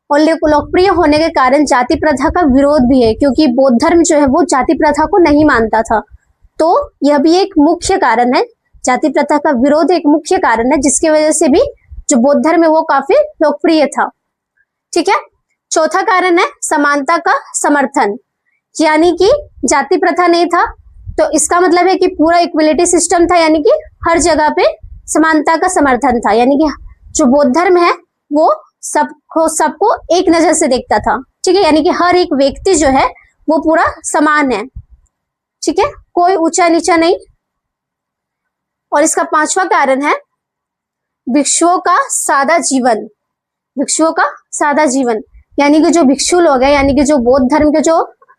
और लोकप्रिय होने के कारण जाति प्रथा का विरोध भी है, क्योंकि बौद्ध धर्म जो है वो जाति प्रथा को नहीं मानता था, तो यह भी एक मुख्य कारण है, जाति प्रथा का विरोध एक मुख्य कारण है जिसकी वजह से भी जो बौद्ध धर्म है वो काफी लोकप्रिय था, ठीक है। चौथा कारण है समानता का समर्थन, यानी कि जाति प्रथा नहीं था तो इसका मतलब है कि पूरा इक्वलिटी सिस्टम था, यानी कि हर जगह पे समानता का समर्थन था, यानी कि जो बौद्ध धर्म है वो सबको एक नजर से देखता था, ठीक है, यानी कि हर एक व्यक्ति जो है वो पूरा समान है, ठीक है, कोई ऊंचा नीचा नहीं। और इसका पांचवा कारण है भिक्षुओं का सादा जीवन, भिक्षुओं का सादा जीवन, यानी कि जो भिक्षु लोग हैं यानी कि जो बौद्ध धर्म के जो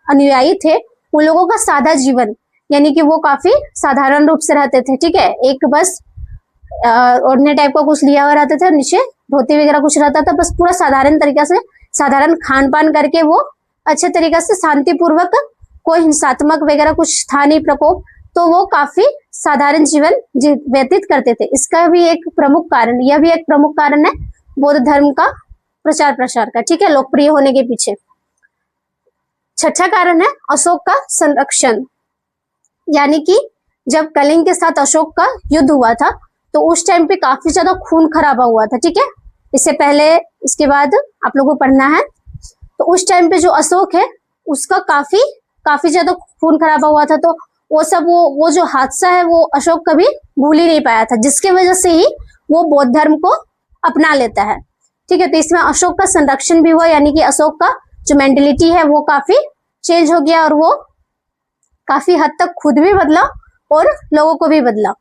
अनुयायी थे उन लोगों का सादा जीवन, यानी कि वो काफी साधारण रूप से रहते थे, ठीक है, एक बस ओढ़ने टाइप का कुछ लिया हुआ रहता था, नीचे धोती वगैरह कुछ रहता था, बस पूरा साधारण तरीके से साधारण खान पान करके वो अच्छे तरीके से शांतिपूर्वक, कोई हिंसात्मक वगैरह कुछ था नहीं प्रकोप, तो वो काफी साधारण जीवन व्यतीत करते थे। इसका भी एक प्रमुख कारण, यह भी एक प्रमुख कारण है बौद्ध धर्म का प्रचार प्रसार का, ठीक है, लोकप्रिय होने के पीछे। छठा कारण है अशोक का संरक्षण, यानी कि जब कलिंग के साथ अशोक का युद्ध हुआ था तो उस टाइम पे काफी ज्यादा खून खराबा हुआ था, ठीक है, इससे पहले इसके बाद आप लोगों को पढ़ना है। तो उस टाइम पे जो अशोक है उसका काफी ज्यादा खून खराबा हुआ था, तो वो जो हादसा है वो अशोक कभी भूल ही नहीं पाया था, जिसके वजह से ही वो बौद्ध धर्म को अपना लेता है, ठीक है। तो इसमें अशोक का संरक्षण भी हुआ, यानी कि अशोक का जो मेंटेलिटी है वो काफी चेंज हो गया और वो काफी हद तक खुद भी बदला और लोगों को भी बदला,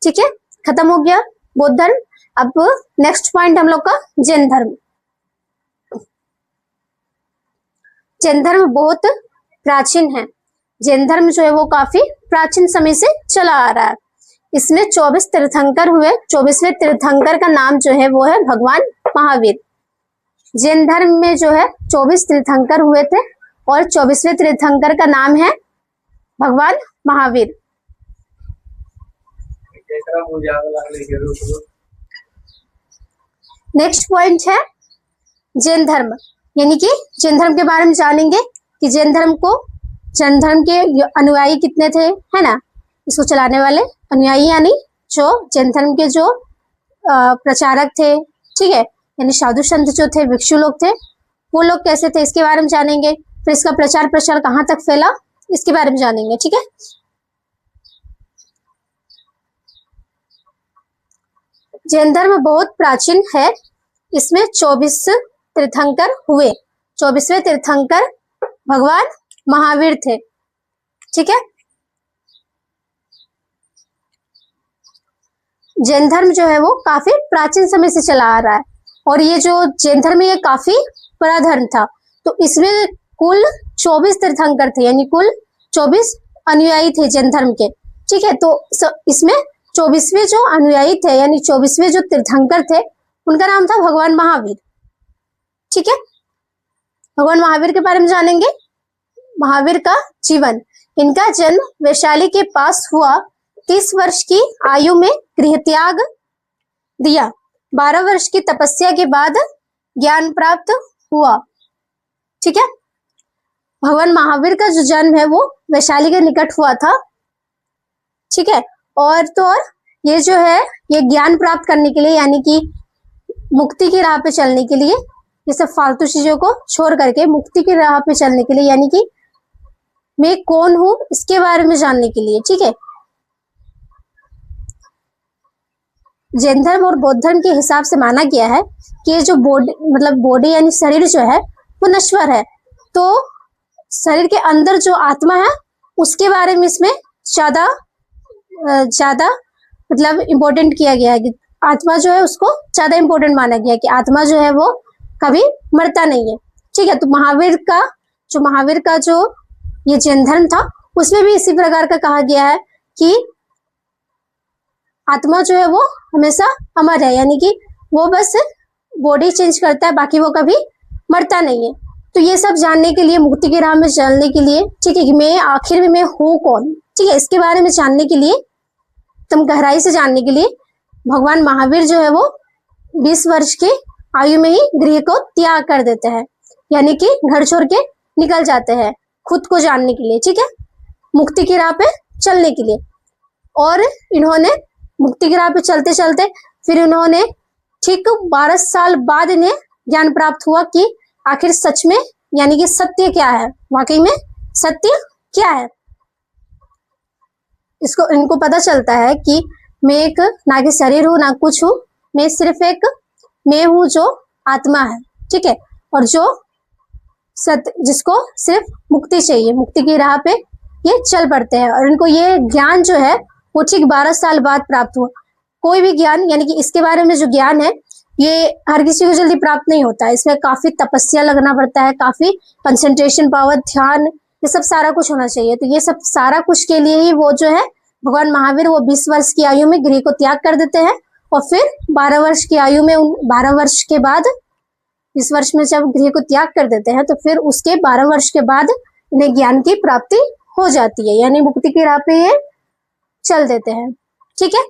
ठीक है, खत्म हो गया बौद्ध धर्म। अब नेक्स्ट पॉइंट हम लोग का जैन धर्म। जैन धर्म बहुत प्राचीन है, जैन धर्म जो है वो काफी प्राचीन समय से चला आ रहा है। इसमें 24 तीर्थंकर हुए, 24वें तीर्थंकर का नाम जो है वो है भगवान महावीर। जैन धर्म में जो है 24 तीर्थंकर हुए थे और 24वें तीर्थंकर का नाम है भगवान महावीर। नेक्स्ट पॉइंट है जैन धर्म, यानी कि जैन धर्म के बारे में जानेंगे कि जैन धर्म के अनुयायी कितने थे, है ना, इसको चलाने वाले अनुयायी यानी जो जैन धर्म के जो प्रचारक थे, ठीक है, यानी साधु संत जो थे, भिक्षु लोग थे, वो लोग कैसे थे इसके बारे में जानेंगे। फिर इसका प्रचार प्रसार कहाँ तक फैला इसके बारे में जानेंगे, ठीक है। जैन धर्म बहुत प्राचीन है, इसमें 24 तीर्थंकर हुए, 24वें तीर्थंकर भगवान महावीर थे, ठीक है। जैन धर्म जो है वो काफी प्राचीन समय से चला आ रहा है और ये जो जैन धर्म ये काफी बड़ा धर्म था, तो इसमें कुल 24 तीर्थंकर थे, यानी कुल 24 अनुयायी थे जैन धर्म के। ठीक है, तो इसमें 24वें जो अनुयायी थे यानी 24वें जो तीर्थंकर थे उनका नाम था भगवान महावीर। ठीक है, भगवान महावीर के बारे में जानेंगे। महावीर का जीवन, इनका जन्म वैशाली के पास हुआ। 30 वर्ष की आयु में गृह त्याग दिया। 12 वर्ष की तपस्या के बाद ज्ञान प्राप्त हुआ। ठीक है, भगवान महावीर का जो जन्म है वो वैशाली के निकट हुआ था। ठीक है, और तो और ये जो है ये ज्ञान प्राप्त करने के लिए यानी कि मुक्ति की राह पे चलने के लिए, ये सब फालतू चीजों को छोड़ करके मुक्ति की राह पे चलने के लिए यानी कि मैं कौन हूं इसके बारे में जानने के लिए। ठीक है, जैन धर्म और बौद्ध धर्म के हिसाब से माना गया है कि ये जो बॉडी यानी शरीर जो है वो नश्वर है, तो शरीर के अंदर जो आत्मा है उसके बारे में इसमें ज्यादा मतलब इम्पोर्टेंट किया गया है कि आत्मा जो है उसको ज्यादा इम्पोर्टेंट माना गया है कि आत्मा जो है वो कभी मरता नहीं है। ठीक है, तो महावीर का जो ये जैन धर्म था उसमें भी इसी प्रकार का कहा गया है कि आत्मा जो है वो हमेशा अमर है, यानी कि वो बस बॉडी चेंज करता है, बाकी वो कभी मरता नहीं है। तो ये सब जानने के लिए, मुक्ति की राह में चलने के लिए, ठीक है, कि मैं आखिर में मैं हूँ कौन, ठीक है, इसके बारे में जानने के लिए, एकदम गहराई से जानने के लिए भगवान महावीर जो है वो 20 वर्ष की आयु में ही गृह को त्याग कर देते हैं, यानी कि घर छोड़ के निकल जाते हैं खुद को जानने के लिए। ठीक है, मुक्ति की राह पे चलने के लिए। और इन्होंने मुक्ति की राह पे चलते चलते फिर इन्होंने ठीक 12 साल बाद इन्हें ज्ञान प्राप्त हुआ कि आखिर सच में यानी कि सत्य क्या है, वाकई में सत्य क्या है। इनको पता चलता है कि मैं एक ना कि शरीर हूं ना कुछ हूं, मैं सिर्फ एक मैं हूं जो आत्मा है। ठीक है, और जो सत्य जिसको सिर्फ मुक्ति चाहिए, मुक्ति की राह पे ये चल पड़ते हैं। और इनको ये ज्ञान जो है वो ठीक 12 साल बाद प्राप्त हुआ। कोई भी ज्ञान यानी कि इसके बारे में जो ज्ञान है ये हर किसी को जल्दी प्राप्त नहीं होता है, इसमें काफी तपस्या लगना पड़ता है, काफी कंसंट्रेशन पावर, ध्यान, ये सब सारा कुछ होना चाहिए। तो ये सब सारा कुछ के लिए ही वो जो है भगवान महावीर वो 20 वर्ष की आयु में गृह को त्याग कर देते हैं और फिर 12 वर्ष की आयु में 12 वर्ष के बाद 20 वर्ष में जब गृह को त्याग कर देते हैं तो फिर उसके 12 वर्ष के बाद इन्हें ज्ञान की प्राप्ति हो जाती है, यानी मुक्ति की राह पे ये चल देते हैं। ठीक है,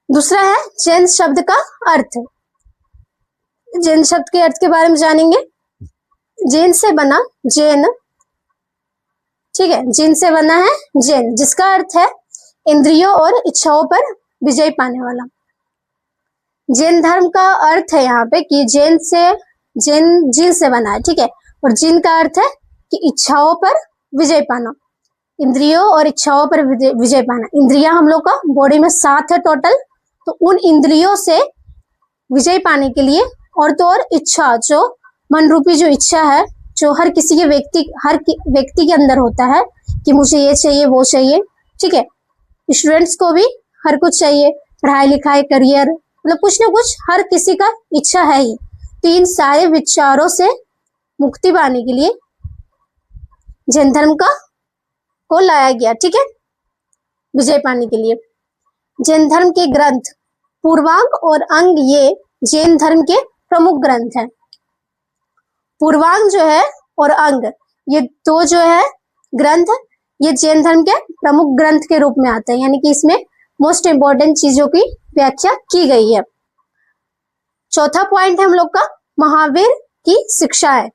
दूसरा है जैन शब्द का अर्थ। जैन शब्द के अर्थ के बारे में जानेंगे। जैन से बना जैन, ठीक है, जिन से बना है जैन, जिसका अर्थ है इंद्रियों और इच्छाओं पर विजय पाने वाला। जैन धर्म का अर्थ है यहाँ पे कि जिन से बना है। ठीक है, और जिन का अर्थ है कि इच्छाओं पर विजय पाना, इंद्रियों और इच्छाओं पर विजय पाना। इंद्रियां हम लोग का बॉडी में 7 है टोटल, तो उन इंद्रियों से विजय पाने के लिए और तो और इच्छा, जो मन रूपी जो इच्छा है, जो हर व्यक्ति के अंदर होता है कि मुझे ये चाहिए वो चाहिए। ठीक है, स्टूडेंट्स को भी हर कुछ चाहिए, पढ़ाई लिखाई करियर, मतलब कुछ ना कुछ हर किसी का इच्छा है ही। तो इन सारे विचारों से मुक्ति पाने के लिए जैन धर्म को लाया गया। ठीक है, विजय पाने के लिए। जैन धर्म के ग्रंथ पूर्वांग और अंग ये जैन धर्म के प्रमुख ग्रंथ हैं। पूर्वांग जो है और अंग ये दो जो है ग्रंथ, ये जैन धर्म के प्रमुख ग्रंथ के रूप में आते हैं, यानी कि इसमें मोस्ट इंपोर्टेंट चीजों की व्याख्या की गई है। चौथा पॉइंट है हम लोग का महावीर की शिक्षा है।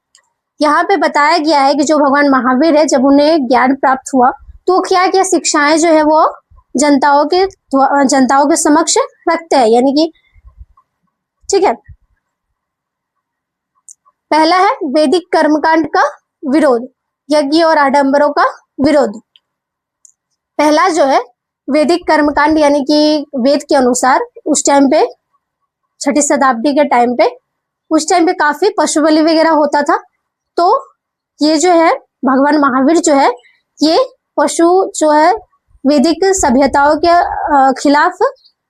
यहाँ पे बताया गया है कि जो भगवान महावीर है जब उन्हें ज्ञान प्राप्त हुआ तो क्या क्या शिक्षाएं जो है वो जनताओं के समक्ष रखते हैं, यानी कि ठीक है। पहला है वैदिक कर्मकांड का विरोध, यज्ञ और आडंबरों का विरोध। पहला जो है वैदिक कर्मकांड, यानी कि वेद के अनुसार उस टाइम पे 6ठी शताब्दी के टाइम पे, उस टाइम पे काफी पशु बलि वगैरह होता था। तो ये जो है भगवान महावीर जो है ये पशु जो है वैदिक सभ्यताओं के खिलाफ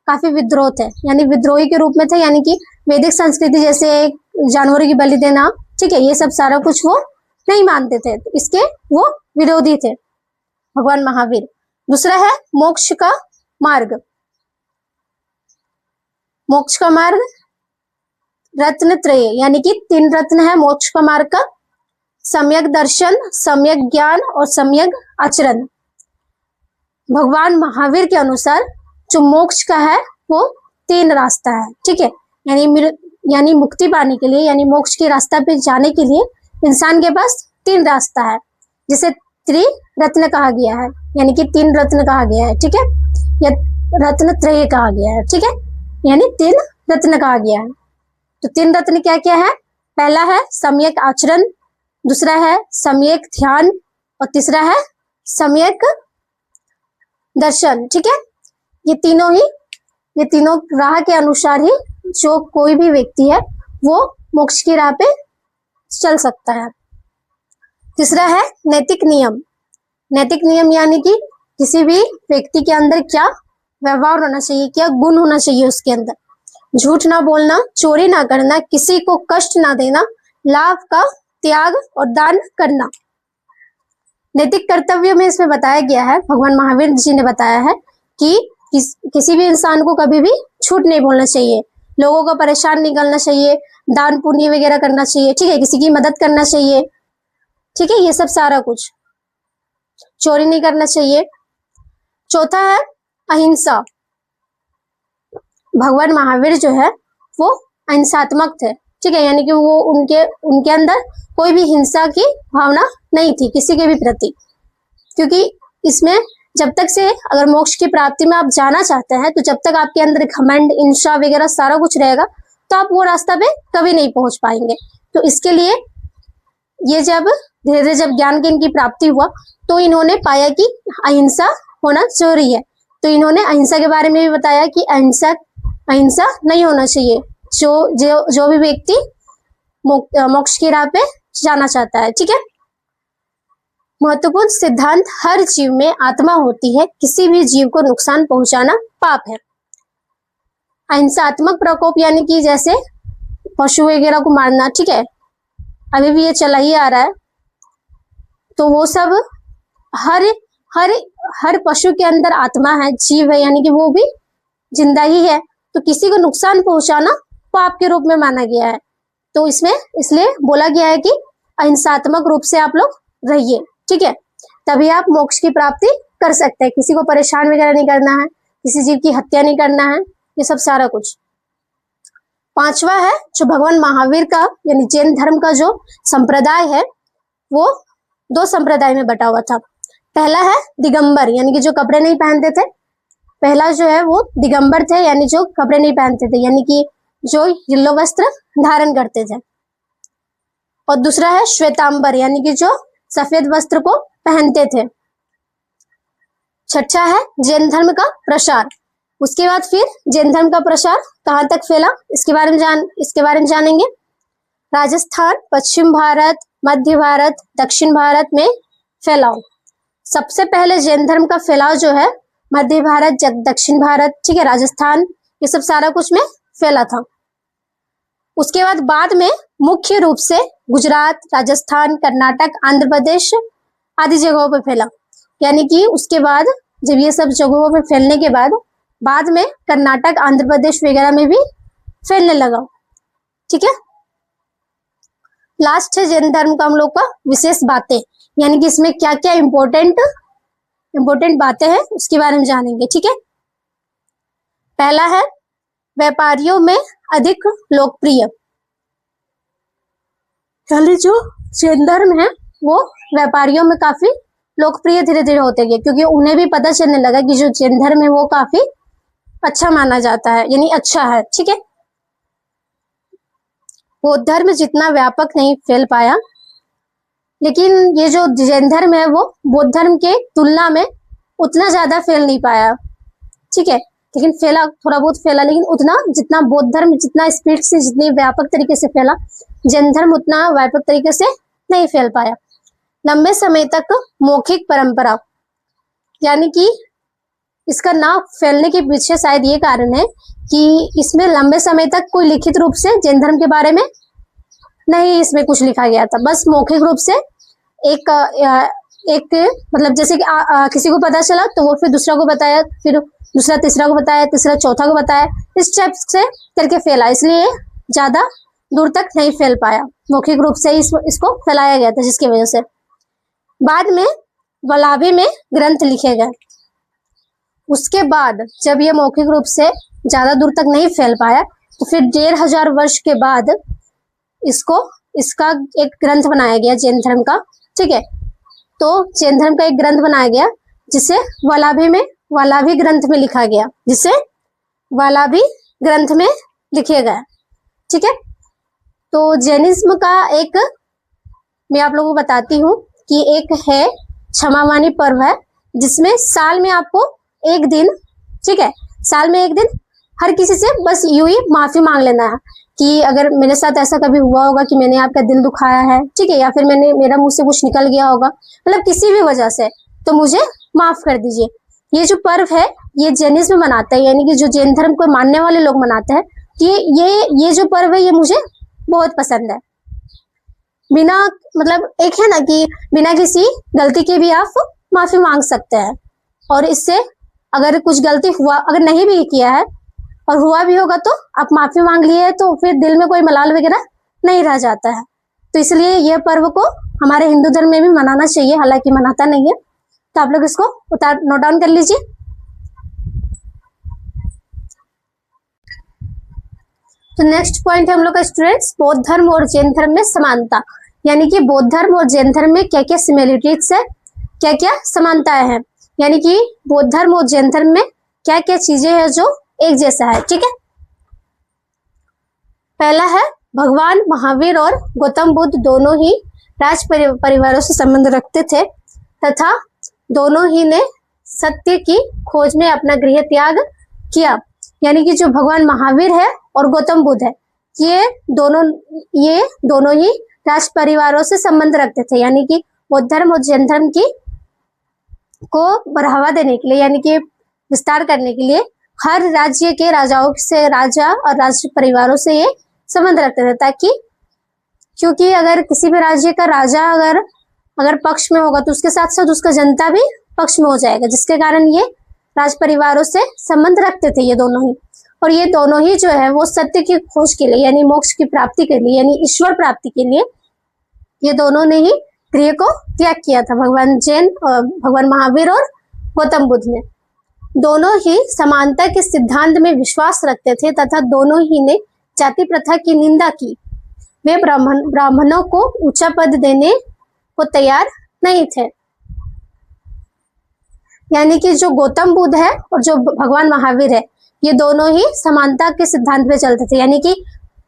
काफी विद्रोह थे, यानी विद्रोही के रूप में थे, यानी कि वैदिक संस्कृति जैसे जानवरों की बलि देना, ठीक है, ये सब सारा कुछ वो नहीं मानते थे, इसके वो विरोधी थे। भगवान महावीर। दूसरा है मोक्ष का मार्ग। मोक्ष का मार्ग रत्न त्रय, यानी कि 3 रत्न है मोक्ष का मार्ग का, सम्यक दर्शन, सम्यक ज्ञान और सम्यक आचरण। भगवान महावीर के अनुसार जो मोक्ष का है वो 3 रास्ता है, ठीक है। यानी मुक्ति पाने के लिए, यानी मोक्ष के रास्ता पे जाने के लिए इंसान के पास 3 रास्ता है, जिसे त्रिरत्न कहा गया है, यानी कि 3 रत्न कहा गया है, ठीक है, या रत्न त्रय कहा गया है, ठीक है, यानी 3 रत्न कहा गया है। तो 3 रत्न क्या क्या है? पहला है सम्यक आचरण, दूसरा है सम्यक ध्यान और तीसरा है सम्यक दर्शन, ठीक है। ये तीनों राह के अनुसार ही जो कोई भी व्यक्ति है वो मोक्ष की राह पे चल सकता है। तीसरा है नैतिक नियम। नैतिक नियम यानी कि किसी भी व्यक्ति के अंदर क्या व्यवहार होना चाहिए, क्या गुण होना चाहिए उसके अंदर। झूठ ना बोलना, चोरी ना करना, किसी को कष्ट ना देना, लाभ का त्याग और दान करना। नैतिक कर्तव्य में इसमें बताया गया है, भगवान महावीर जी ने बताया है कि किसी भी इंसान को कभी भी झूठ नहीं बोलना चाहिए, लोगों को परेशान नहीं करना चाहिए, दान पुण्य वगैरह करना चाहिए, ठीक है, किसी की मदद करना चाहिए, ठीक है, ये सब सारा कुछ। चोरी नहीं करना चाहिए। चौथा है अहिंसा। भगवान महावीर जो है वो अहिंसात्मक थे, ठीक है, यानी कि वो उनके अंदर कोई भी हिंसा की भावना नहीं थी किसी के भी प्रति, क्योंकि इसमें जब तक से अगर मोक्ष की प्राप्ति में आप जाना चाहते हैं तो जब तक आपके अंदर घमंड, हिंसा वगैरह सारा कुछ रहेगा तो आप वो रास्ता पे कभी नहीं पहुंच पाएंगे। तो इसके लिए ये जब धीरे धीरे जब ज्ञान की इनकी प्राप्ति हुआ तो इन्होंने पाया कि अहिंसा होना जरूरी है। तो इन्होंने अहिंसा के बारे में भी बताया कि अहिंसा नहीं होना चाहिए जो भी व्यक्ति मोक्ष की राह पे जाना चाहता है, ठीक है। महत्वपूर्ण सिद्धांत, हर जीव में आत्मा होती है, किसी भी जीव को नुकसान पहुंचाना पाप है। अहिंसात्मक प्रकोप यानी कि जैसे पशु वगैरह को मारना, ठीक है, अभी भी ये चला ही आ रहा है। तो वो सब हर पशु के अंदर आत्मा है, जीव है, यानी कि वो भी जिंदा ही है। तो किसी को नुकसान पहुंचाना पाप के रूप में माना गया है। तो इसमें इसलिए बोला गया है कि अहिंसात्मक रूप से आप लोग रहिए, ठीक है, तभी आप मोक्ष की प्राप्ति कर सकते हैं। किसी को परेशान वगैरह नहीं करना है, किसी जीव की हत्या नहीं करना है, ये सब सारा कुछ। 5वां है जो भगवान महावीर का यानी जैन धर्म का जो संप्रदाय है वो 2 संप्रदाय में बटा हुआ था। पहला है दिगंबर, यानी कि जो कपड़े नहीं पहनते थे। पहला जो है वो दिगंबर थे, यानी जो कपड़े नहीं पहनते थे, यानी कि जो येलो वस्त्र धारण करते थे। और दूसरा है श्वेतांबर, यानी कि जो सफेद वस्त्र को पहनते थे। छठा है जैन धर्म का प्रसार। उसके बाद फिर जैन धर्म का प्रसार कहाँ तक फैला इसके बारे में जानेंगे। राजस्थान, पश्चिम भारत, मध्य भारत, दक्षिण भारत में फैलाव। सबसे पहले जैन धर्म का फैलाव जो है मध्य भारत, दक्षिण भारत, ठीक है, राजस्थान, ये सब सारा कुछ में फैला था। उसके बाद में मुख्य रूप से गुजरात, राजस्थान, कर्नाटक, आंध्र प्रदेश आदि जगहों पर फैला। यानी कि उसके बाद जब ये सब जगहों में फैलने के बाद में कर्नाटक, आंध्र प्रदेश वगैरह में भी फैलने लगा, ठीक है। लास्ट है जैन धर्म का हम लोग का विशेष बातें, यानी कि इसमें क्या क्या इंपॉर्टेंट बातें हैं उसके बारे में जानेंगे, ठीक है। पहला है व्यापारियों में अधिक लोकप्रिय, यानी जो जैन धर्म है वो व्यापारियों में काफी लोकप्रिय धीरे धीरे होते गए, क्योंकि उन्हें भी पता चलने लगा कि जो जैन धर्म है वो काफी अच्छा माना जाता है, यानी अच्छा है, ठीक है। बौद्ध धर्म जितना व्यापक नहीं फैल पाया, लेकिन ये जो जैन धर्म है वो बौद्ध धर्म के तुलना में उतना ज्यादा फैल नहीं पाया, ठीक है, लेकिन फैला, थोड़ा बहुत फैला, लेकिन उतना जितना बौद्ध धर्म जितना स्पीड से, जितनी व्यापक तरीके से फैला, जैन धर्म उतना व्यापक तरीके से नहीं फैल पाया। लंबे समय तक मौखिक परंपरा, यानी कि इसका ना फैलने के पीछे शायद ये कारण है कि इसमें लंबे समय तक कोई लिखित रूप से जैन धर्म के बारे में नहीं इसमें कुछ लिखा गया था, बस मौखिक रूप से एक एक मतलब जैसे कि किसी को पता चला तो वो फिर दूसरा को बताया, फिर दूसरा तीसरा को बताया, तीसरा चौथा को बताया, इस टाइप से करके फैला, इसलिए ज्यादा दूर तक नहीं फैल पाया, मौखिक रूप से इसको फैलाया गया था, जिसकी वजह से बाद में वल्लभी में ग्रंथ लिखे गए। उसके बाद जब ये मौखिक रूप से ज्यादा दूर तक नहीं फैल पाया तो फिर 1500 वर्ष के बाद इसका एक ग्रंथ बनाया गया जैन धर्म का, ठीक है। तो जैन धर्म का एक ग्रंथ बनाया गया जिसे वल्लभी ग्रंथ में लिखा गया, जिसे वल्लभी ग्रंथ में लिखे गए, ठीक है। तो जैनिज्म का एक मैं आप लोगों को बताती हूँ कि एक है क्षमावानी पर्व है, जिसमें साल में आपको एक दिन, ठीक है, साल में एक दिन हर किसी से बस यूं ही माफी मांग लेना है कि अगर मेरे साथ ऐसा कभी हुआ होगा कि मैंने आपका दिल दुखाया है, ठीक है, या फिर मेरा मुंह से कुछ निकल गया होगा, मतलब किसी भी वजह से, तो मुझे माफ कर दीजिए। ये जो पर्व है ये जैनिज्म मनाता है, यानी कि जो जैन धर्म को मानने वाले लोग मनाते हैं कि ये जो पर्व है ये मुझे बहुत पसंद है। बिना मतलब एक है ना कि बिना किसी गलती के भी आप माफी मांग सकते हैं, और इससे अगर कुछ गलती हुआ, अगर नहीं भी किया है और हुआ भी होगा तो आप माफी मांग लिए तो फिर दिल में कोई मलाल वगैरह नहीं रह जाता है। तो इसलिए यह पर्व को हमारे हिंदू धर्म में भी मनाना चाहिए, हालांकि मनाता नहीं है, तो आप लोग इसको नोट डाउन कर लीजिए। तो नेक्स्ट पॉइंट है हम लोग का स्टूडेंट्स, बौद्ध धर्म और जैन धर्म में समानता, यानी कि बौद्ध धर्म और जैन धर्म में क्या क्या सिमिलरिटीज है, क्या क्या समानताएं हैं, यानी कि बौद्ध धर्म और जैन धर्म में क्या क्या चीजें हैं जो एक जैसा है, ठीक है। पहला है भगवान महावीर और गौतम बुद्ध दोनों ही राज परिवारों से संबंध रखते थे तथा दोनों ही ने सत्य की खोज में अपना गृह त्याग किया, यानी कि जो भगवान महावीर है और गौतम बुद्ध है ये दोनों ही राज परिवारों से संबंध रखते थे, यानी कि बौद्ध धर्म और जैन धर्म को बढ़ावा देने के लिए, यानी कि विस्तार करने के लिए हर राज्य के राजा और राज परिवारों से ये संबंध रखते थे, ताकि क्योंकि अगर किसी भी राज्य का राजा अगर पक्ष में होगा तो उसके साथ साथ उसका जनता भी पक्ष में हो जाएगा, जिसके कारण ये राज परिवारों से संबंध रखते थे ये दोनों ही। और ये दोनों ही जो है वो सत्य की खोज के लिए, यानी मोक्ष की प्राप्ति के लिए, यानी ईश्वर प्राप्ति के लिए ये दोनों ने ही गृह को त्याग किया था, भगवान महावीर और गौतम बुद्ध ने। दोनों ही समानता के सिद्धांत में विश्वास रखते थे तथा दोनों ही ने जाति प्रथा की निंदा की। वे ब्राह्मणों को ऊंचा पद देने को तैयार नहीं थे, यानी कि जो गौतम बुद्ध है और जो भगवान महावीर है ये दोनों ही समानता के सिद्धांत पे चलते थे, यानी कि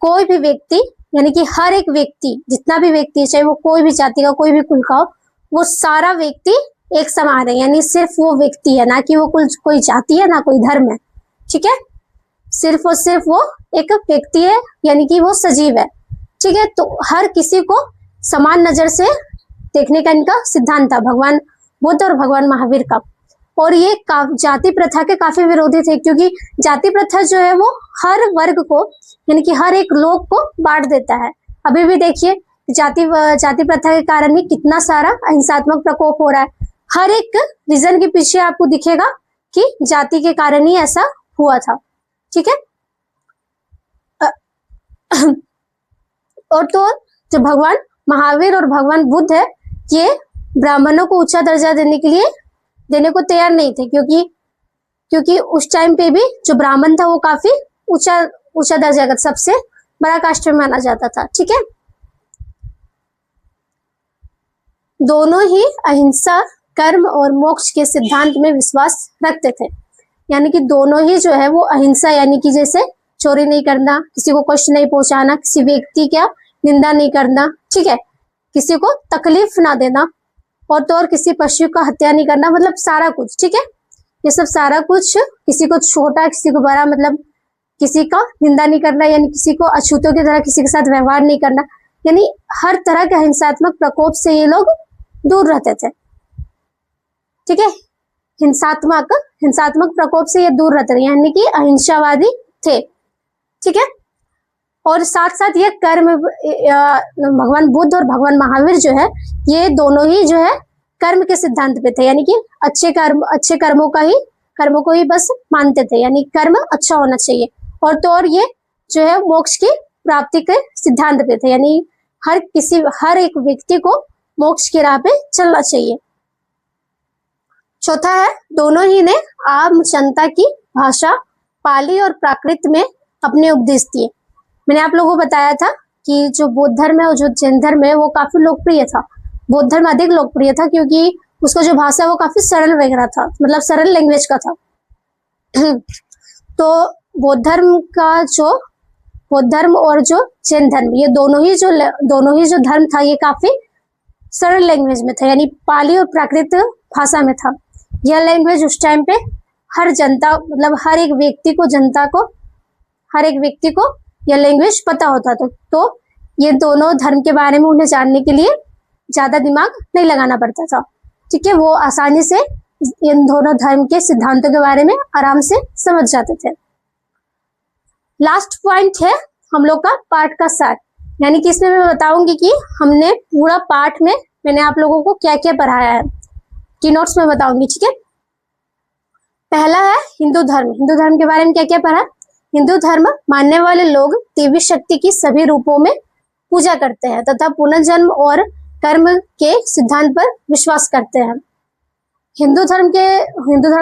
कोई भी व्यक्ति, यानी कि हर एक व्यक्ति, जितना भी व्यक्ति है, चाहे वो कोई भी जाति का, कोई भी कुल का हो, वो सारा व्यक्ति एक समान है, यानी सिर्फ वो व्यक्ति है, ना कि वो कोई जाति है ना कोई धर्म है, ठीक है। सिर्फ और सिर्फ वो एक व्यक्ति है, यानी कि वो सजीव है, ठीक है। तो हर किसी को समान नजर से देखने का इनका सिद्धांत था, भगवान बुद्ध और भगवान महावीर का। और ये जाति प्रथा के काफी विरोधी थे, क्योंकि जाति प्रथा जो है वो हर वर्ग को, यानी कि हर एक लोग को बांट देता है। अभी भी देखिए जाति प्रथा के कारण ही कितना सारा अहिंसात्मक प्रकोप हो रहा है। हर एक रीजन के पीछे आपको दिखेगा कि जाति के कारण ही ऐसा हुआ था, ठीक है। और तो जो भगवान महावीर और भगवान बुद्ध है ये ब्राह्मणों को ऊंचा दर्जा देने को तैयार नहीं थे, क्योंकि उस टाइम पे भी जो ब्राह्मण था वो काफी ऊंचा दर्जा का, सबसे बड़ा कास्ट में माना जाता था, ठीक है। दोनों ही अहिंसा, कर्म और मोक्ष के सिद्धांत में विश्वास रखते थे, यानी कि दोनों ही जो है वो अहिंसा, यानी कि जैसे चोरी नहीं करना, किसी को कष्ट नहीं पहुंचाना, किसी व्यक्ति का निंदा नहीं करना, ठीक है, किसी को तकलीफ ना देना, और तो और किसी पशु का हत्या नहीं करना, मतलब सारा कुछ, ठीक है। ये सब सारा कुछ, किसी को छोटा किसी को बड़ा, मतलब किसी का निंदा नहीं करना, यानी किसी को अछूतों की तरह किसी के साथ व्यवहार नहीं करना, यानी हर तरह के हिंसात्मक प्रकोप से ये लोग दूर रहते थे, ठीक है। हिंसात्मक प्रकोप से ये दूर रहते थे, यानी कि अहिंसावादी थे, ठीक है। और साथ साथ ये कर्म, भगवान बुद्ध और भगवान महावीर जो है ये दोनों ही जो है कर्म के सिद्धांत पे थे, यानी कि अच्छे कर्मों को ही बस मानते थे, यानी कर्म अच्छा होना चाहिए। और तो और ये जो है मोक्ष की प्राप्ति के सिद्धांत पे थे, यानी हर एक व्यक्ति को मोक्ष की राह पे चलना चाहिए। चौथा है, दोनों ही ने आम जनता की भाषा पाली और प्राकृत में अपने उपदेश दिए। मैंने आप लोगों को बताया था कि जो बौद्ध धर्म है और जो जैन धर्म है वो काफी लोकप्रिय था। बौद्ध धर्म अधिक लोकप्रिय था क्योंकि उसका जो भाषा है वो काफी सरल वगैरह था, मतलब सरल लैंग्वेज का था। तो बौद्ध धर्म और जो जैन धर्म, ये दोनों ही जो धर्म था ये काफी सरल लैंग्वेज में था, यानी पाली और प्राकृत भाषा में था। यह लैंग्वेज उस टाइम पे हर एक व्यक्ति को यह लैंग्वेज पता होता था। तो ये दोनों धर्म के बारे में उन्हें जानने के लिए ज्यादा दिमाग नहीं लगाना पड़ता था, ठीक है। वो आसानी से इन दोनों धर्म के सिद्धांतों के बारे में आराम से समझ जाते थे। लास्ट पॉइंट है हम लोग का पाठ का सार, यानी कि इसमें मैं बताऊंगी कि हमने पूरा पाठ में मैंने आप लोगों को क्या क्या पढ़ाया है, की नोट्स में बताऊंगी, ठीक है। पहला है हिंदू धर्म। हिंदू धर्म के बारे में क्या क्या पढ़ा? हिंदू धर्म मानने वाले लोग देवी शक्ति की सभी रूपों में पूजा करते हैं तथा पुनर्जन्म और कर्म के सिद्धांत पर विश्वास करते हैं। हिंदू धर्म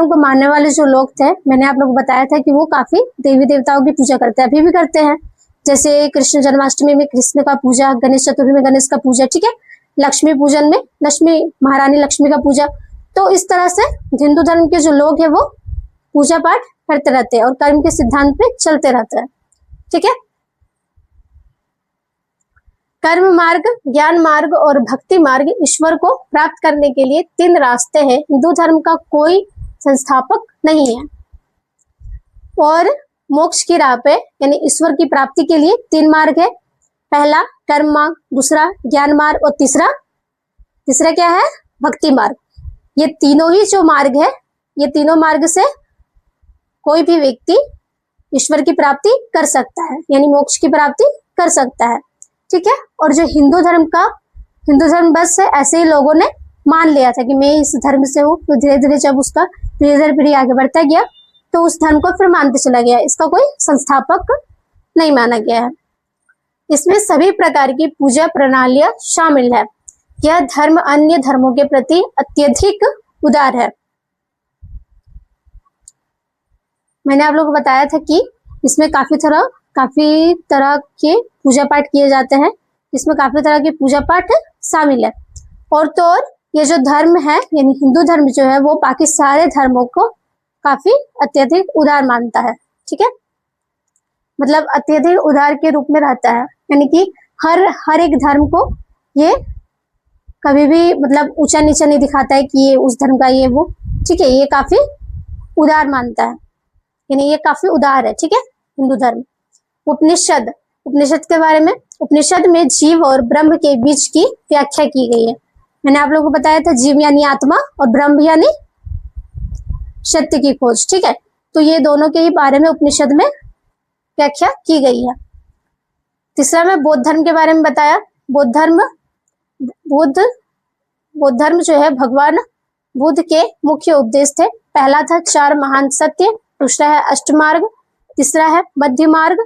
को मानने वाले जो लोग थे, मैंने आप लोगों को बताया था कि वो काफी देवी देवताओं की पूजा करते हैं, अभी भी करते हैं। जैसे कृष्ण जन्माष्टमी में कृष्ण का पूजा, गणेश चतुर्थी में गणेश का पूजा, ठीक है। लक्ष्मी पूजन में महारानी लक्ष्मी का पूजा। तो इस तरह से हिंदू धर्म के जो लोग हैं वो पूजा पाठ करते रहते हैं और कर्म के सिद्धांत पे चलते रहते हैं, ठीक है। कर्म मार्ग, ज्ञान मार्ग और भक्ति मार्ग ईश्वर को प्राप्त करने के लिए 3 रास्ते हैं। हिंदू धर्म का कोई संस्थापक नहीं है। और मोक्ष की राह पे यानी ईश्वर की प्राप्ति के लिए 3 मार्ग है। पहला कर्म मार्ग, दूसरा ज्ञान मार्ग और तीसरा क्या है? भक्ति मार्ग। ये तीनों ही जो मार्ग है, ये तीनों मार्ग से कोई भी व्यक्ति ईश्वर की प्राप्ति कर सकता है, यानी मोक्ष की प्राप्ति कर सकता है, ठीक है। और जो हिंदू धर्म बस ऐसे ही लोगों ने मान लिया था कि मैं इस धर्म से हूँ, तो धीरे धीरे जब उसका पीढ़ी आगे बढ़ता गया तो उस धर्म को फिर मानते चला गया। इसका कोई संस्थापक नहीं माना गया है। इसमें सभी प्रकार की पूजा प्रणालियां शामिल है। यह धर्म अन्य धर्मों के प्रति अत्यधिक उदार है। मैंने आप लोगों को बताया था कि इसमें काफी तरह के पूजा पाठ किए जाते हैं। इसमें काफी तरह के पूजा पाठ शामिल है। और तो और ये जो धर्म है यानी हिंदू धर्म जो है वो बाकी सारे धर्मों को काफी अत्यधिक उदार मानता है, ठीक है। मतलब अत्यधिक उदार के रूप में रहता है, यानी कि हर एक धर्म को ये कभी भी मतलब ऊंचा नीचा नहीं दिखाता है कि ये उस धर्म का ये वो, ठीक है। ये काफी उदार मानता है, यानी ये काफी उदार है, ठीक है, हिंदू धर्म। उपनिषद के बारे में, उपनिषद में जीव और ब्रह्म के बीच की व्याख्या की गई है। मैंने आप लोगों को बताया था जीव यानी आत्मा और ब्रह्म यानी सत्य की खोज, ठीक है। तो ये दोनों के ही बारे में उपनिषद में व्याख्या की गई है। तीसरा मैं बौद्ध धर्म के बारे में बताया। बौद्ध धर्म जो है भगवान बुद्ध के मुख्य उपदेश थे। पहला था 4 महान सत्य, दूसरा है अष्टमार्ग, तीसरा है मध्य मार्ग,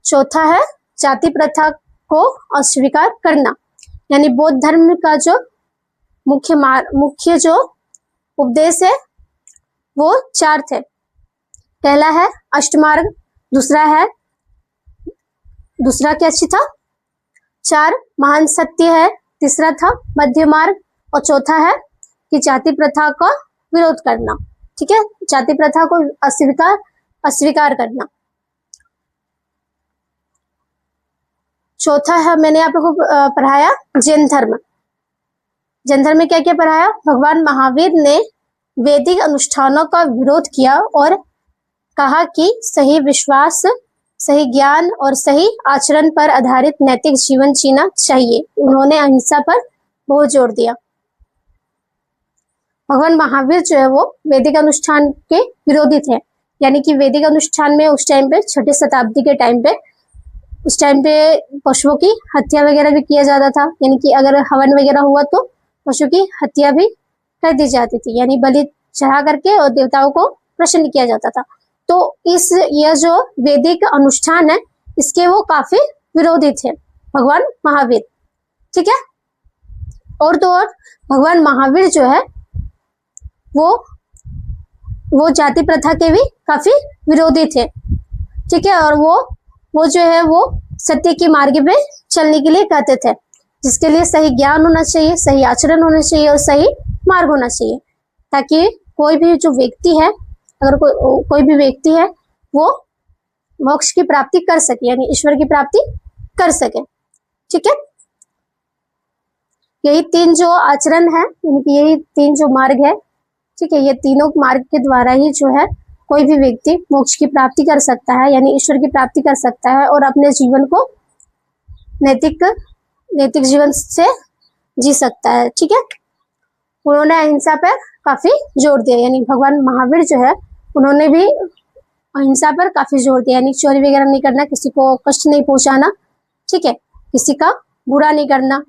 चौथा है जाति प्रथा को अस्वीकार करना। यानी बौद्ध धर्म का जो मुख्य जो उपदेश है वो 4 थे। पहला है अष्टमार्ग, दूसरा क्या था 4 महान सत्य है, तीसरा था मध्य मार्ग और चौथा है कि जाति प्रथा का विरोध करना, ठीक है, जाति प्रथा को अस्वीकार करना। चौथा है मैंने आप लोगों को पढ़ाया जैन धर्म। जैन धर्म में क्या क्या पढ़ाया? भगवान महावीर ने वैदिक अनुष्ठानों का विरोध किया और कहा कि सही विश्वास, सही ज्ञान और सही आचरण पर आधारित नैतिक जीवन जीना चाहिए। उन्होंने अहिंसा पर बहुत जोर दिया। भगवान महावीर जो है वो वैदिक अनुष्ठान के विरोधी थे, यानी कि वैदिक अनुष्ठान में उस टाइम पे 6ठी शताब्दी के टाइम पे पशुओं की हत्या वगैरह भी किया जाता था। यानी कि अगर हवन वगैरह हुआ तो पशु की हत्या भी कर दी जाती थी, यानी बलि चढ़ा करके और देवताओं को प्रसन्न किया जाता था। तो यह जो वैदिक अनुष्ठान है इसके वो काफी विरोधी थे भगवान महावीर। ठीक है, और तो और भगवान महावीर जो है वो जाति प्रथा के भी काफी विरोधी थे। ठीक है, और वो जो है वो सत्य के मार्ग पे चलने के लिए कहते थे, जिसके लिए सही ज्ञान होना चाहिए, सही आचरण होना चाहिए और सही मार्ग होना चाहिए, ताकि कोई भी जो व्यक्ति है, अगर कोई भी व्यक्ति है वो मोक्ष की प्राप्ति कर सके, यानी ईश्वर की प्राप्ति कर सके। ठीक है, यही 3 जो आचरण है, यानी कि यही 3 जो मार्ग है, ठीक है, ये तीनों मार्ग के द्वारा ही जो है कोई भी व्यक्ति मोक्ष की प्राप्ति कर सकता है, यानी ईश्वर की प्राप्ति कर सकता है और अपने जीवन को नैतिक जीवन से जी सकता है। ठीक है, उन्होंने अहिंसा पर काफी जोर दिया, यानी भगवान महावीर जो है उन्होंने भी अहिंसा पर काफी जोर दिया, यानी चोरी वगैरह नहीं करना, किसी को कष्ट नहीं पहुंचाना, ठीक है, किसी का बुरा नहीं करना,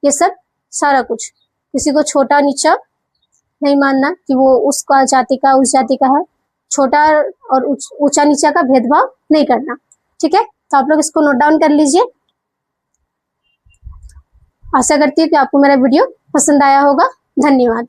ये सब सारा कुछ, किसी को छोटा नीचा नहीं मानना कि वो उसका जाति का उस जाति का है, छोटा और ऊंचा नीचा का भेदभाव नहीं करना। ठीक है, तो आप लोग इसको नोट डाउन कर लीजिए। आशा करती हूँ कि आपको मेरा वीडियो पसंद आया होगा। धन्यवाद।